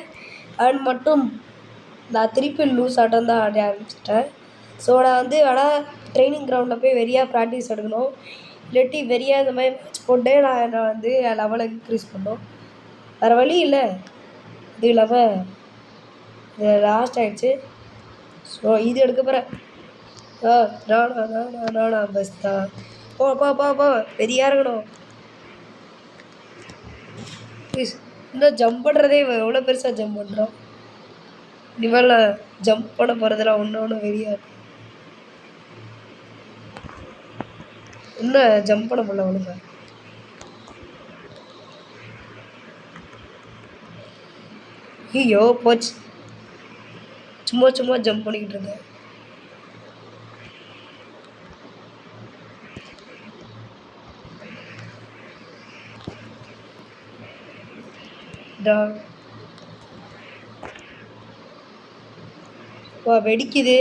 அண்ட் மட்டும் நான் திருப்பி லூஸ் ஆட்டம் தான் ஆட ஆரம்பிச்சிட்டேன். ஸோ நான் வந்து ஆனால் ட்ரைனிங் கிரவுண்டில் போய் வெறியாக ப்ராக்டிஸ் எடுக்கணும். இல்லாட்டி வெறியாக இந்த மாதிரி மேட்ச் போட்டு நான் என்னை வந்து என் லெவலை இன்க்ரீஸ் பண்ணணும். வேறு வழி இல்லை. இது இல்லாமல் இது லாஸ்ட் ஆகிடுச்சு. ஸோ இது எடுக்க போகிறேன். நானா பஸ் தான். போ வெறியாக இருக்கணும். ப்ளீஸ் இன்னும் ஜம்ப் பண்ணுறதே எவ்வளோ பெருசாக ஜம்ப் பண்ணுறோம். இனிமேல் ஜம்ப் பண்ண போகிறதெல்லாம் ஒன்று வெறியாக இருக்கும். இன்னும் ஜம்ப் பண்ண முடியல ஒழுங்கா. ஐயோ போச்சு. சும்மா ஜம்ப் பண்ணிக்கிட்டு இருந்தேன். வெடிக்குது.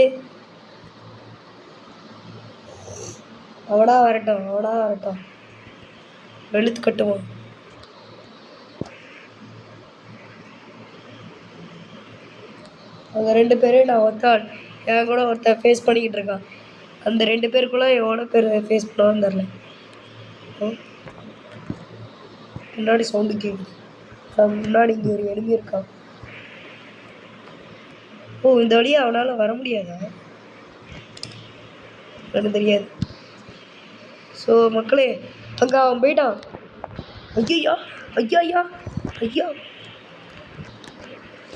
அவனா வரட்டும் வெளுத்து கட்டுவான். அவங்க 2 பேரும் நான் ஒருத்தாள் என் கூட ஒருத்தன் ஃபேஸ் பண்ணிக்கிட்டு இருக்கான். அந்த 2 பேருக்குள்ளே எவ்வளோ பேர் ஃபேஸ் பண்ணுவான்னு தெரில. முன்னாடி சவுண்டு கேட்குது. முன்னாடி இங்கே ஒரு எலும்பி இருக்கான். இந்த வழியாக அவனால் வர முடியாதா? எனக்கு தெரியாது. ஸோ மக்களே அங்கே அவன் போயிட்டான். ஐயா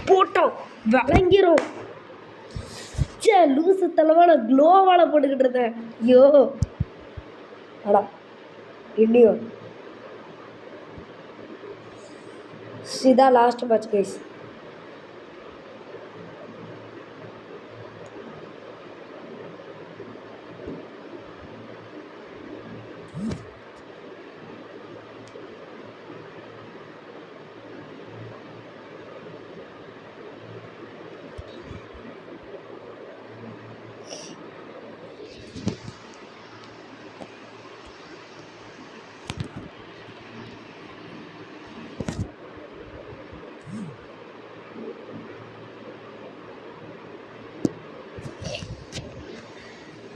போட்டான். விளங்கிரும். லூசு தலைவா நான் க்ளோவால் போட்டுக்கிட்டு இருந்தேன். ஐயோ அடா இன்னியும் இதான் லாஸ்ட் மேட்ச் கைஸ்.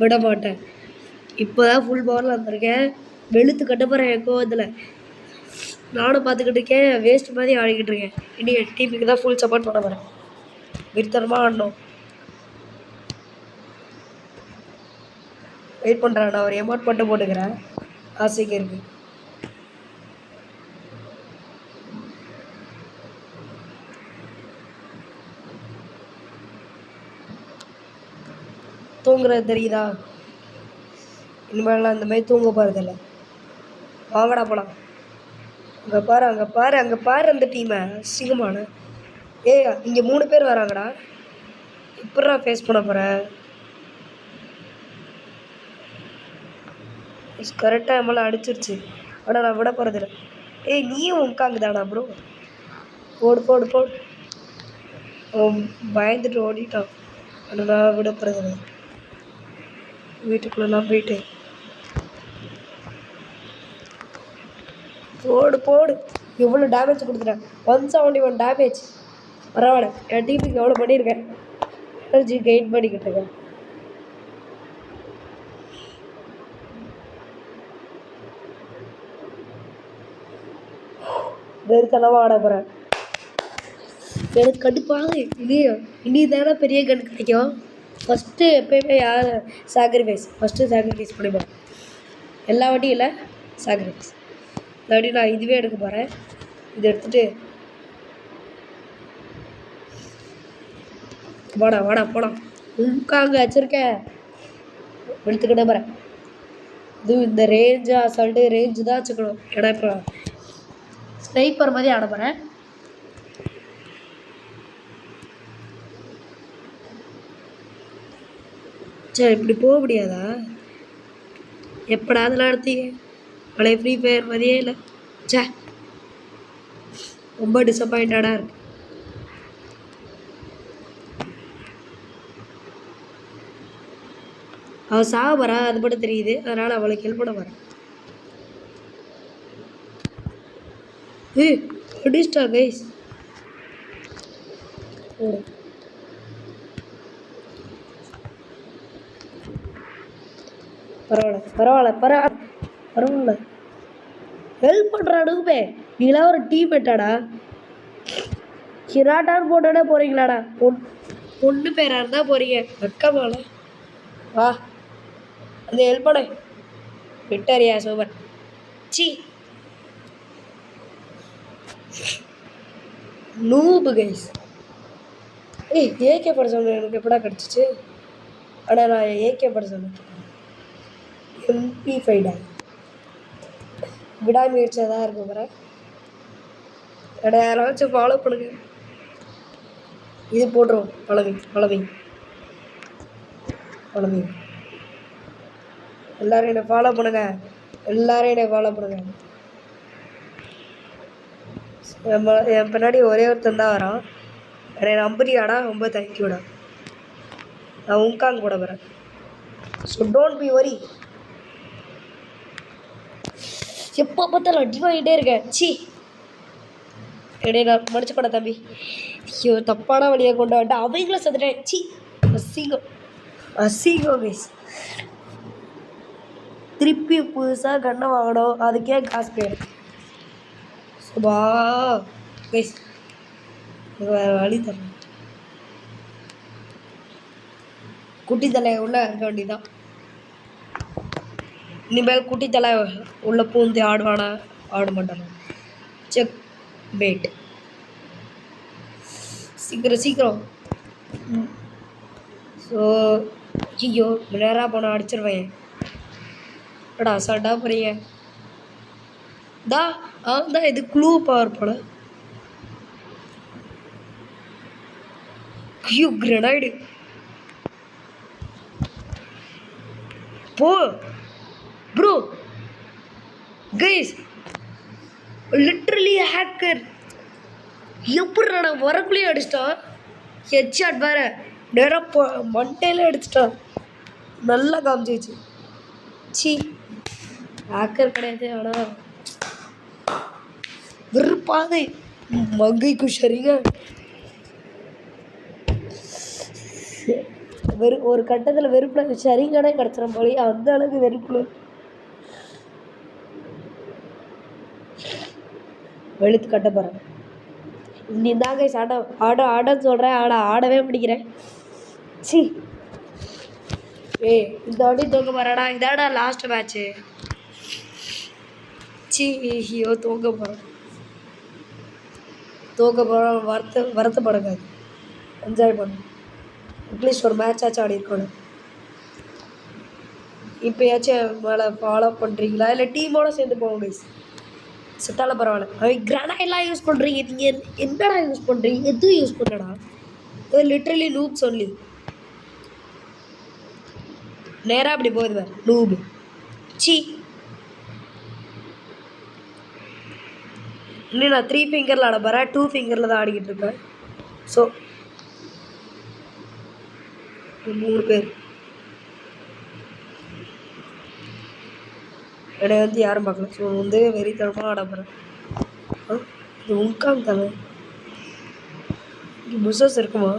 விட மாட்டேன். இப்போ தான் ஃபுல் பவரில் வந்திருக்கேன். வெளுத்து கட்ட போகிறேன் என் கோவத்தில். நானும் பார்த்துக்கிட்டு இருக்கேன். வேஸ்ட் மாதிரி ஆடிக்கிட்டு இருக்கேன். இனி என் டீமுக்கு தான் ஃபுல் சப்போர்ட் பண்ண போகிறேன். விருத்தரமாக ஆடணும். வெயிட் பண்ணுறேன். நான் ஒரு எமௌண்ட் மட்டும் போட்டுக்கிறேன். ஆசைக்கு இருக்குது. தூங்குறது தெரியுதா? இனிமேலாம் இந்த மாதிரி தூங்க போகிறதில்ல. வாங்கடா போகலாம். அங்கே பாரு அந்த டீமை. சிங்கமான இங்கே 3 பேர் வராங்கடா. எப்படா ஃபேஸ் பண்ண போகிற? கரெக்டாக என் மேலே அடிச்சிருச்சு. ஆனால் நான் விட போகிறதில்ல. நீயும் உட்காங்குதானா ப்ரோ? போடு. பயந்துட்டு ஓடிட்டான். ஆனால் நான் விட போகிறதில்ல. வீட்டுக்குள்ளெல்லாம் போயிட்டு போடு. எவ்வளோ டேமேஜ் கொடுத்துட்டேன். 171 டேமேஜ். பரவாயில்ல. என் டீமுக்கு எவ்வளோ பண்ணியிருக்கேன். எனர்ஜி கெயின் பண்ணிக்கிட்டு இருக்கேன். வெறுத்தனமாக ஆட போகிறேன். எனக்கு கடுப்பாக இனி தானே பெரிய கன் கிடைக்கும். ஃபஸ்ட்டு எப்போயுமே யார் ஃபஸ்ட்டு சாக்ரிஃபைஸ் பண்ணிப்பேன். எல்லா வாட்டியும் இல்லை, சாக்ரிஃபைஸ். இந்த வாட்டி நான் இதுவே எடுக்க போகிறேன். இதை எடுத்துகிட்டு வாடா போலாம். அங்கே வச்சுருக்கேன். எடுத்துக்கிட்டே போகிறேன். இதுவும் இந்த ரேஞ்சு தான் வச்சுக்கணும். ஏன்னா இப்போ ஸ்னைப்பர் மாதிரி ஆட போகிறேன். சரி இப்படி போக முடியாதா? எப்படா அதெல்லாம் எடுத்தீங்க? பழைய ஃப்ரீ ஃபயர் மாதிரியே இல்லை. ரொம்ப டிசப்பாயிண்டடாக இருக்கு. அவள் சாக போகிறா, அது மட்டும் தெரியுது. அதனால் அவளுக்கு ஹெல்ப் பண்ண போகிறேன். ஏய் அடிச்சிட்டா கைஸ். பரவாயில்ல பரவாயில்ல பரவாயில்ல பரவாயில்ல. ஹெல்ப் பண்ணுறா நூபே. நீங்களாம் ஒரு டீம் மேட்டாடா. கிராட்டான்னு போட்டோன்னே போகிறீங்களாடா. பொண்ணு பேராக இருந்தால் போகிறீங்க. வெக்கமால வா அந்த ஹெல்ப் பண்ண விட்டாரியா சூப்பர். See noob guys. ஏய் ஏகே பட சொன்னேன் எனக்கு எப்படா கிடச்சிச்சு. ஆனால் நான் ஏகே பட சொன்னேன். MP5 விடாமுயற்சியாக தான் இருக்கும் பாரு. யாராச்சும் ஃபாலோ பண்ணுங்க. இது போட்டுரும் பழவி எல்லாரும் என்னை ஃபாலோ பண்ணுங்க. என் பின்னாடி ஒரே ஒருத்தன் தான் வரான். என்னை நம்புறியாடா? ரொம்ப தேங்க்யூடா. நான் உங்காங்க கூட போகிறேன். ஸோ டோன்ட் பி வரி. எப்போ பார்த்தாலும் அடி வாங்கிட்டே இருக்கேன். சி இடையே நான் மடிச்சு போட தம்பி. ஐயோ தப்பான வழியை கொண்டு வந்துட்டு அவங்களும் செத்துட்டேன். சி அசிங்கம் கைஸ். திருப்பி புதுசாக கண்ணை வாங்கணும். அதுக்கே காசு போயிடும். சுபா கைஸ் வேறு வழி தரேன். குட்டி தலையை உள்ள இருக்க வேண்டியதான். இனிமேல் குட்டி தலை உள்ள பூந்து ஆடுவானா? ஆட மாட்டானா? Check bad. சீக்கிரம். ஸோ ஐயோ நேராக போனால் அடிச்சிருவேன். அடா அசால்ட்டா போகிறீங்க. தான் இது க்ளூ பவர் போல. ஐயோ கிரனைடு போ ப்ரோ. Guys literally hacker. எப்படி நான் வரக்குள்ளேயே அடிச்சிட்டான். ஹெட்ஷாட் வேறு நேராக மண்டையில் அடிச்சிட்டான். நல்லா காமிச்சிச்சு. சி ஹேக்கர் கிடையாது. ஆனால் வெறுப்பாது மங்கைக்கு சரிங்க. ஒரு கட்டத்தில் வெறுப்பில் சரிங்கடே கிடச்சிடும் போலயே. அந்த அளவுக்கு வெறுப்பு வெளுத்து கட்ட போகிறேன். நீ தாங்க ஆடன்னு சொல்கிறேன். ஆடவே பிடிக்கிறேன். சி இந்த வாட்டி தூக்க போகிறாடா. இதாடா லாஸ்ட் மேட்ச்சு. சி ஐயோ தூக்க போகிறோம். வருத்தப்படக்காது. என்ஜாய் பண்ணு. அட்லீஸ்ட் ஒரு மேட்ச் ஆச்சும் ஆடி இருக்கணும். இப்போயாச்சும் மேலே ஃபாலோ பண்ணுறீங்களா? இல்லை டீமோடு சேர்ந்து போவோம் கைஸ். செத்தால பரவாயில்ல. அவங்க கிரானைட்லாம் யூஸ் பண்ணுறீங்க. நீங்கள் என்னடா யூஸ் பண்ணுறீங்க? எதுவும் யூஸ் பண்ணடா. லிட்ரலி நூப் சொல்லி நேராக அப்படி போகுது நூபு. சி இன்னும் நான் 3 ஃபிங்கரில் ஆட போகிறேன். 2 ஃபிங்கரில் தான் ஆடிக்கிட்டு இருக்கேன். ஸோ 3 பேர் என்னை யாரும் பார்க்கல. ஸோ வெறித்தனமாக ஆட போகிறேன். இது உங்காங் தானே. இங்கே புஷஸ் இருக்குமா?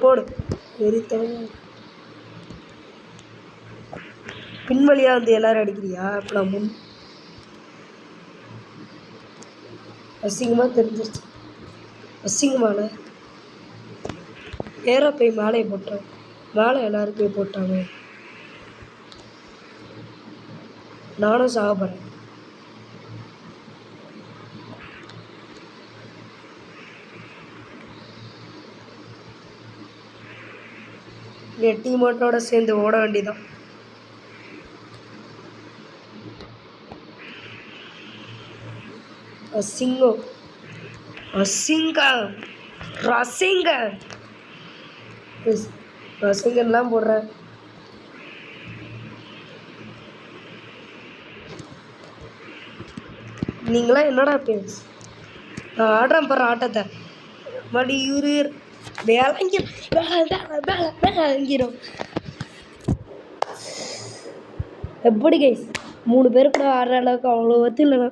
போடு வெறித்தனம். பின்வழியாக எல்லாரும் அடிக்கிறியா? இப்போ நான் முன் அசிங்கமாக தெரிஞ்சிருச்சு. அசிங்கமான நேராக போய் மேலையை போட்டேன். மேலே எல்லாருக்கும் போட்டாங்க. நானும் சாக போகிறேன். என் டீமோட்டோட சேர்ந்து ஓட வேண்டியதான். ரசிங்கன்லாம் போடுறேன். நீங்களாம் என்னடா பேஸ்? நான் ஆடுறேன் பாரு ஆட்டத்தை. மடி விளங்கிரும் விளங்கிரும். எப்படி கைஸ் 3 பேர் கூட ஆடுற அளவுக்கு அவ்வளோ ஒத்து இல்லைண்ணா.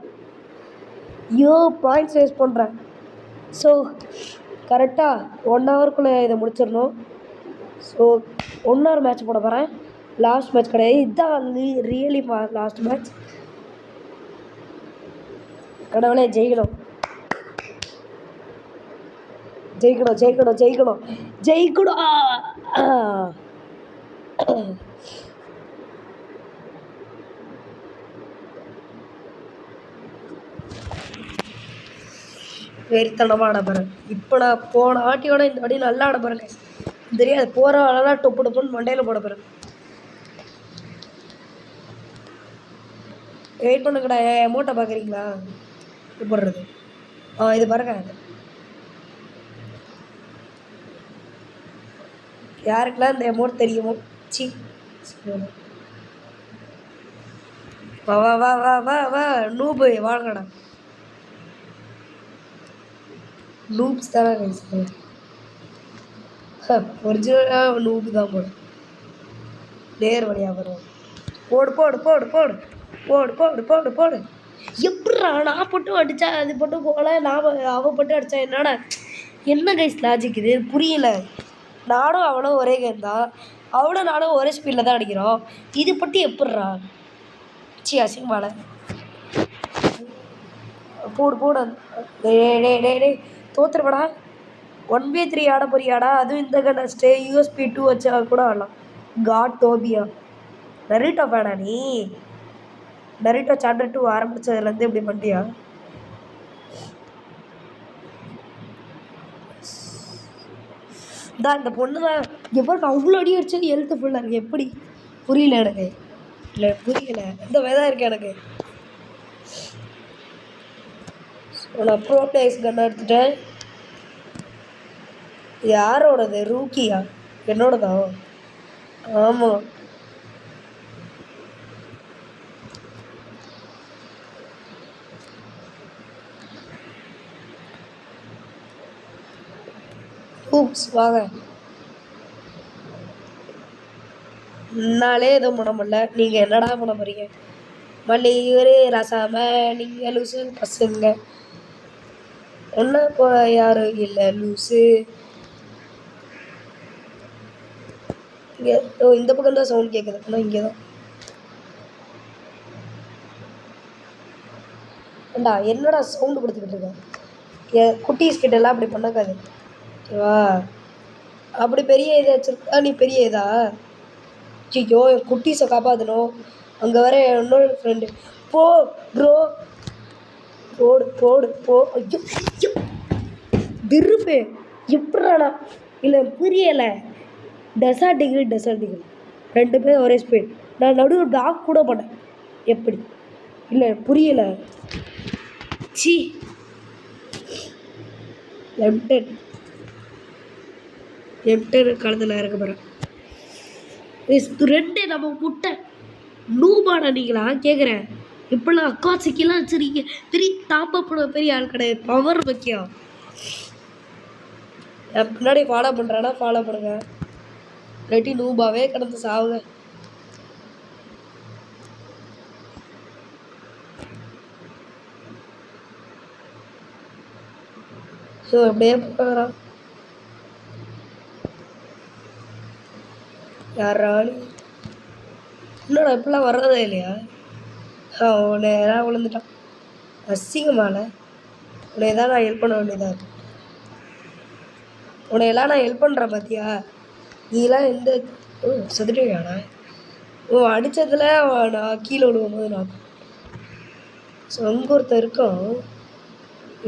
ஐயோ பாயிண்ட்ஸ் வேஸ்ட் பண்ணுறேன். ஸோ கரெக்டாக 1 ஹவருக்குள்ளே இதை முடிச்சிடணும். ஸோ 1 ஹவர் மேட்ச் போட போகிறேன். லாஸ்ட் மேட்ச் கிடையாது, இதுதான் ரியலி லாஸ்ட் மேட்ச். கடவுளே ஜெயிக்கணும் ஜெயிக்கணும் ஜெயிக்கணும் ஜெயிக்கணும் ஜெயிக்கணும். வெறித்தனமாக ஆட போகிறேன். இப்போ நான் போன ஆட்டியோட இந்த வாட்டி நல்லா ஆட போகிறேங்க. தெரியாது போகிற ஆளெல்லாம் டொப்பு டொப்புன்னு மண்டையில் போட போகிறேன். வெயிட் பண்ணுங்கடா. என் அமௌண்ட்டை பார்க்குறீங்களா? இது போடுறது இது பாருங்க. யாருக்கெல்லாம் இந்த அமௌண்ட் தெரியுமோ? சி வா வா வா வா வா வா நூபு வாங்கடா. நூப்ஸ் தானே கைஸ். ஒரிஜினலாக நூபு தான் போடும். நேர் வழியாக வரும். போடு போடு போடு போடு போடு போடு போடு போடு. எப்படா நான் போட்டு அடித்தா அது போட்டு போகல, நான் அவள் போட்டு அடித்தா என்னடா? என்ன கைஸ் லாஜிக் இது புரியல. நானும் அவளும் ஒரே கேம் தான், அவளும் நானும் ஒரே ஸ்பீடில் தான் அடிக்கிறோம். இது பட்டு எப்பட்றா? சி அசிங்கமால போடு போடு. டே டே டே டே தோத்துருப்படா. 1v3 ஆட போறியாடா? அதுவும் இந்த கண்ண USP 2 வச்சா கூட ஆடலாம். காட் டோபியா நரிட்டோ ஃபேனா நீ? நரிட்டோ சாப்டர் 2 ஆரம்பித்ததுலேருந்து இப்படி பண்ணிட்டியா? தான் இந்த பொண்ணு தான் எவ்வளோ அவ்வளோ அடி அடிச்சது ஹெல்த்து ஃபுல்லாக இருக்குது. எப்படி புரியல எனக்கு. இல்லை புரியல, இந்த வேதான் இருக்கு எனக்கு. நான் ப்ரோ பிளேஸ் கண்ணை எடுத்துட்டேன். யாரோடது? ரூக்கியா? என்னோடதான். ஆமாம் ஊப்ஸ் வாங்க. என்னாலே எதுவும் பண்ண முடியல, நீங்கள் என்னடா பண்ண போகிறீங்க? மல்லி இவரே ரசாம நீங்கள் லூசு பசங்க ஒன்றா போ யாரும் இல்லை லூஸு. இங்கே இந்த பக்கம் தான் சவுண்ட் கேட்குது. ஆனால் இங்கே தான் ஏண்டா என்னடா சவுண்டு கொடுத்துக்கிட்டு இருக்கேன்? குட்டீஸ் கிட்டெல்லாம் அப்படி பண்ணக்காது ஓகேவா? அப்படி பெரிய இதை வச்சுருக்கா நீ பெரிய இதா? ஐயோ என் குட்டீஸை காப்பாற்றணும். அங்கே வர இன்னொரு ஃப்ரெண்டு போ ப்ரோ போடு போடு போ. ஐயோ ஐயோ விருப்பே எப்படாண்ணா? இல்லை புரியலை. டெசார்டிகிரி 2 பேர் ஒரே ஸ்பீட். நான் நடுவில் டாக் கூட பண்ணேன். எப்படி? இல்லை புரியலை. சி M10 காலத்தில் இறக்க போகிறேன். 2 நம்ம முட்டை நூபாடா நீங்களா கேட்குறேன். இப்போல்லாம் அக்காசிக்கெல்லாம் வச்சுருக்கீங்க. பெரிய டாப் அப் பெரிய ஆள் கிடையாது, பவர் முக்கியம். என் பின்னாடி ஃபாலோ பண்ணுறேன்னா ஃபாலோ பண்ணுங்க, இல்லாட்டி நூபாவே கிடந்து சாவுங்க. ஸோ அப்படியே போகிறான். யாரா நீ? என்னடா இப்படிலாம் வர்றதே இல்லையா? உன்னை எல்லாம் விழுந்துட்டான் அசிங்கமால. உன்னை தான் நான் ஹெல்ப் பண்ண வேண்டியதாக இருக்கு. உன்னையெல்லாம் நான் ஹெல்ப் பண்ணுறேன் பார்த்தியா? நீலாம் எந்த செத்துட்டுவியாடா? அடித்ததில் நான் கீழே விழுவும்போது நான் ஸோ அங்கே ஒருத்தர் இருக்கான்,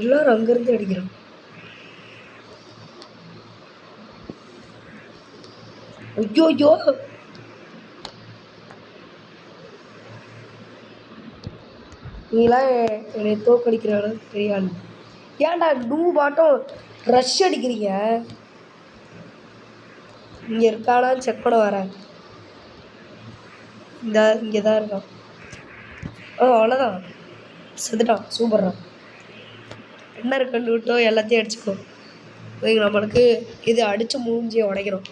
எல்லோரும் அங்கேருந்து அடிக்கிறான். ஐயோ ஐயோ நீலாம் என்னை தோக்கடிக்கிற அளவுக்கு பெரிய ஆள். ஏன்டா பாட்டம் ரஷ் அடிக்கிறீங்க? இங்கே இருக்கானான்னு செக் பண்ண வரேன். இங்கே தான் இருக்கான். அவ்வளோதான், செத்துட்டான். சூப்பர்றான். என்ன இருக்குன்னு விட்டோ எல்லாத்தையும் அடிச்சுக்கோ. நம்மளுக்கு இது அடித்து மூஞ்சியை உடைக்கிறோம்.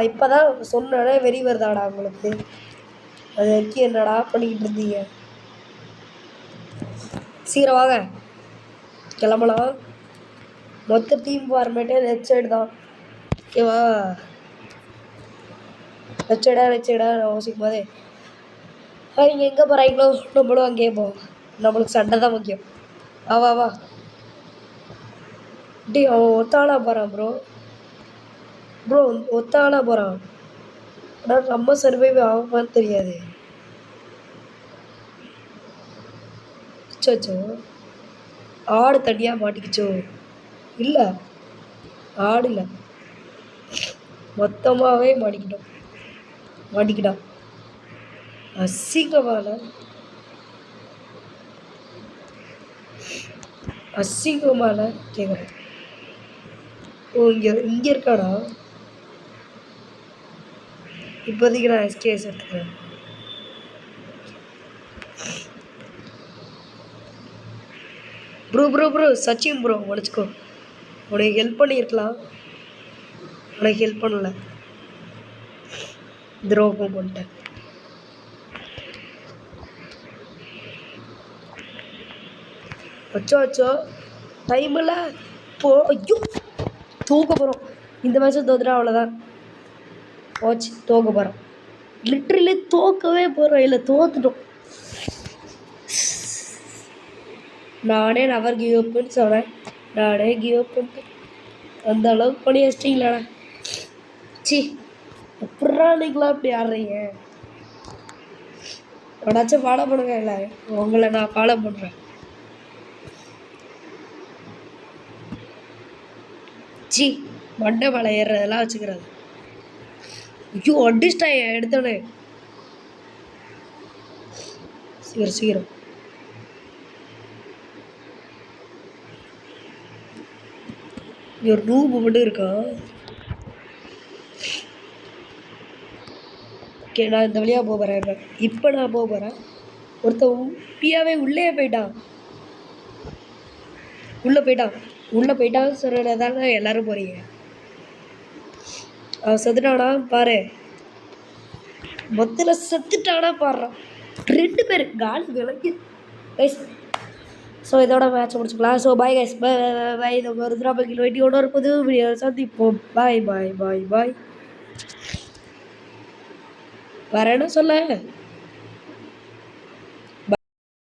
இப்போ தான் சொன்னோடனே வெறி வருதாடா உங்களுக்கு? அது வரைக்கும் என்னடா பண்ணிக்கிட்டு இருந்தீங்க? சீக்கிரம் வாங்க, கிளம்பலாம். மொத்த டீம் ஃபார்மேட்டே லெஃப்ட் சைடு தான், ஓகேவா? லெஃப்ட் சைடா யோசிக்கும் போதே நீங்கள் எங்கே போகிறாங்களோ நம்மளும் அங்கேயே போவோம். நம்மளுக்கு சண்டை தான் முக்கியம். வா அவன் ஒத்தாளா போகிறான் ப்ரோ ஒத்தாளா போகிறான். ஆனால் நம்ம சர்வைவ் ஆகுமான்னு தெரியாது. சோ ஆடு தனியாக மாட்டிக்கிச்சோ? இல்லை, ஆடு இல்லை, மொத்தமாகவே மாட்டிக்கிட்டான். அசிங்கமான கேட்குறேன். இங்கே இருக்காடா. இப்போதைக்கு நான் எஸ்கேஎஸ் எடுத்துக்கிறேன். ப்ரோ சச்சின் ப்ரோ மன்னிச்சுக்கோ, உனக்கு ஹெல்ப் பண்ணியிருக்கலாம், உனக்கு ஹெல்ப் பண்ணல, துரோகம் பண்ணிட்டேன். அச்சோ டைமில் ஐயோ தூக்க போகிறோம். இந்த மேட்ச்சும் தோத்துட்டா அவ்வளோதான், போச்சு, தோக்க போகிறோம். லிட்ரலி தோக்கவே போகிறோம், இல்லை தோத்துட்டோம். நானே நவர் கிவ் அப்புன்னு சொன்னேன், நானே கிவ் அப் பண்ணிட்டேன். அந்த அளவுக்கு பண்ணி வச்சிட்டிங்களாடா. சி எப்படா நீங்களாம் இப்படி ஆடுறீங்க? என்னாச்சும் ஃபாலோ பண்ணுங்க, இல்லை உங்களை நான் ஃபாலோ பண்ணுறேன். சி மண்டை மலை ஏறுறதெல்லாம் வச்சுக்கிறது. ஐயோ அடிச்சிட்டேன் எடுத்தோடனே. சீக்கிரம் ஒரு ரூபு மட்டும் இருக்கா? ஓகே, நான் இந்த வழியாக போகிறேன். இப்போ நான் போகிறேன். ஒருத்தன் உப்பியாவே உள்ளே போயிட்டான் சொல்கிறதாங்க எல்லோரும் போகிறீங்க. அவன் செத்துட்டானா பாரு, மொத்தத்தில் செத்துட்டானா பாடுறான். 2 பேர் காலி விளக்கி கைஸ். ஸோ இதோட மேட்ச் முடிச்சுக்கலாம். ஸோ பாய் கைஸ், பாய். இந்த ஒரு திராபகில் வெட்டியோட ஒரு புது வீடியோ சந்திப்போம். பாய். வேற என்ன சொல்ல?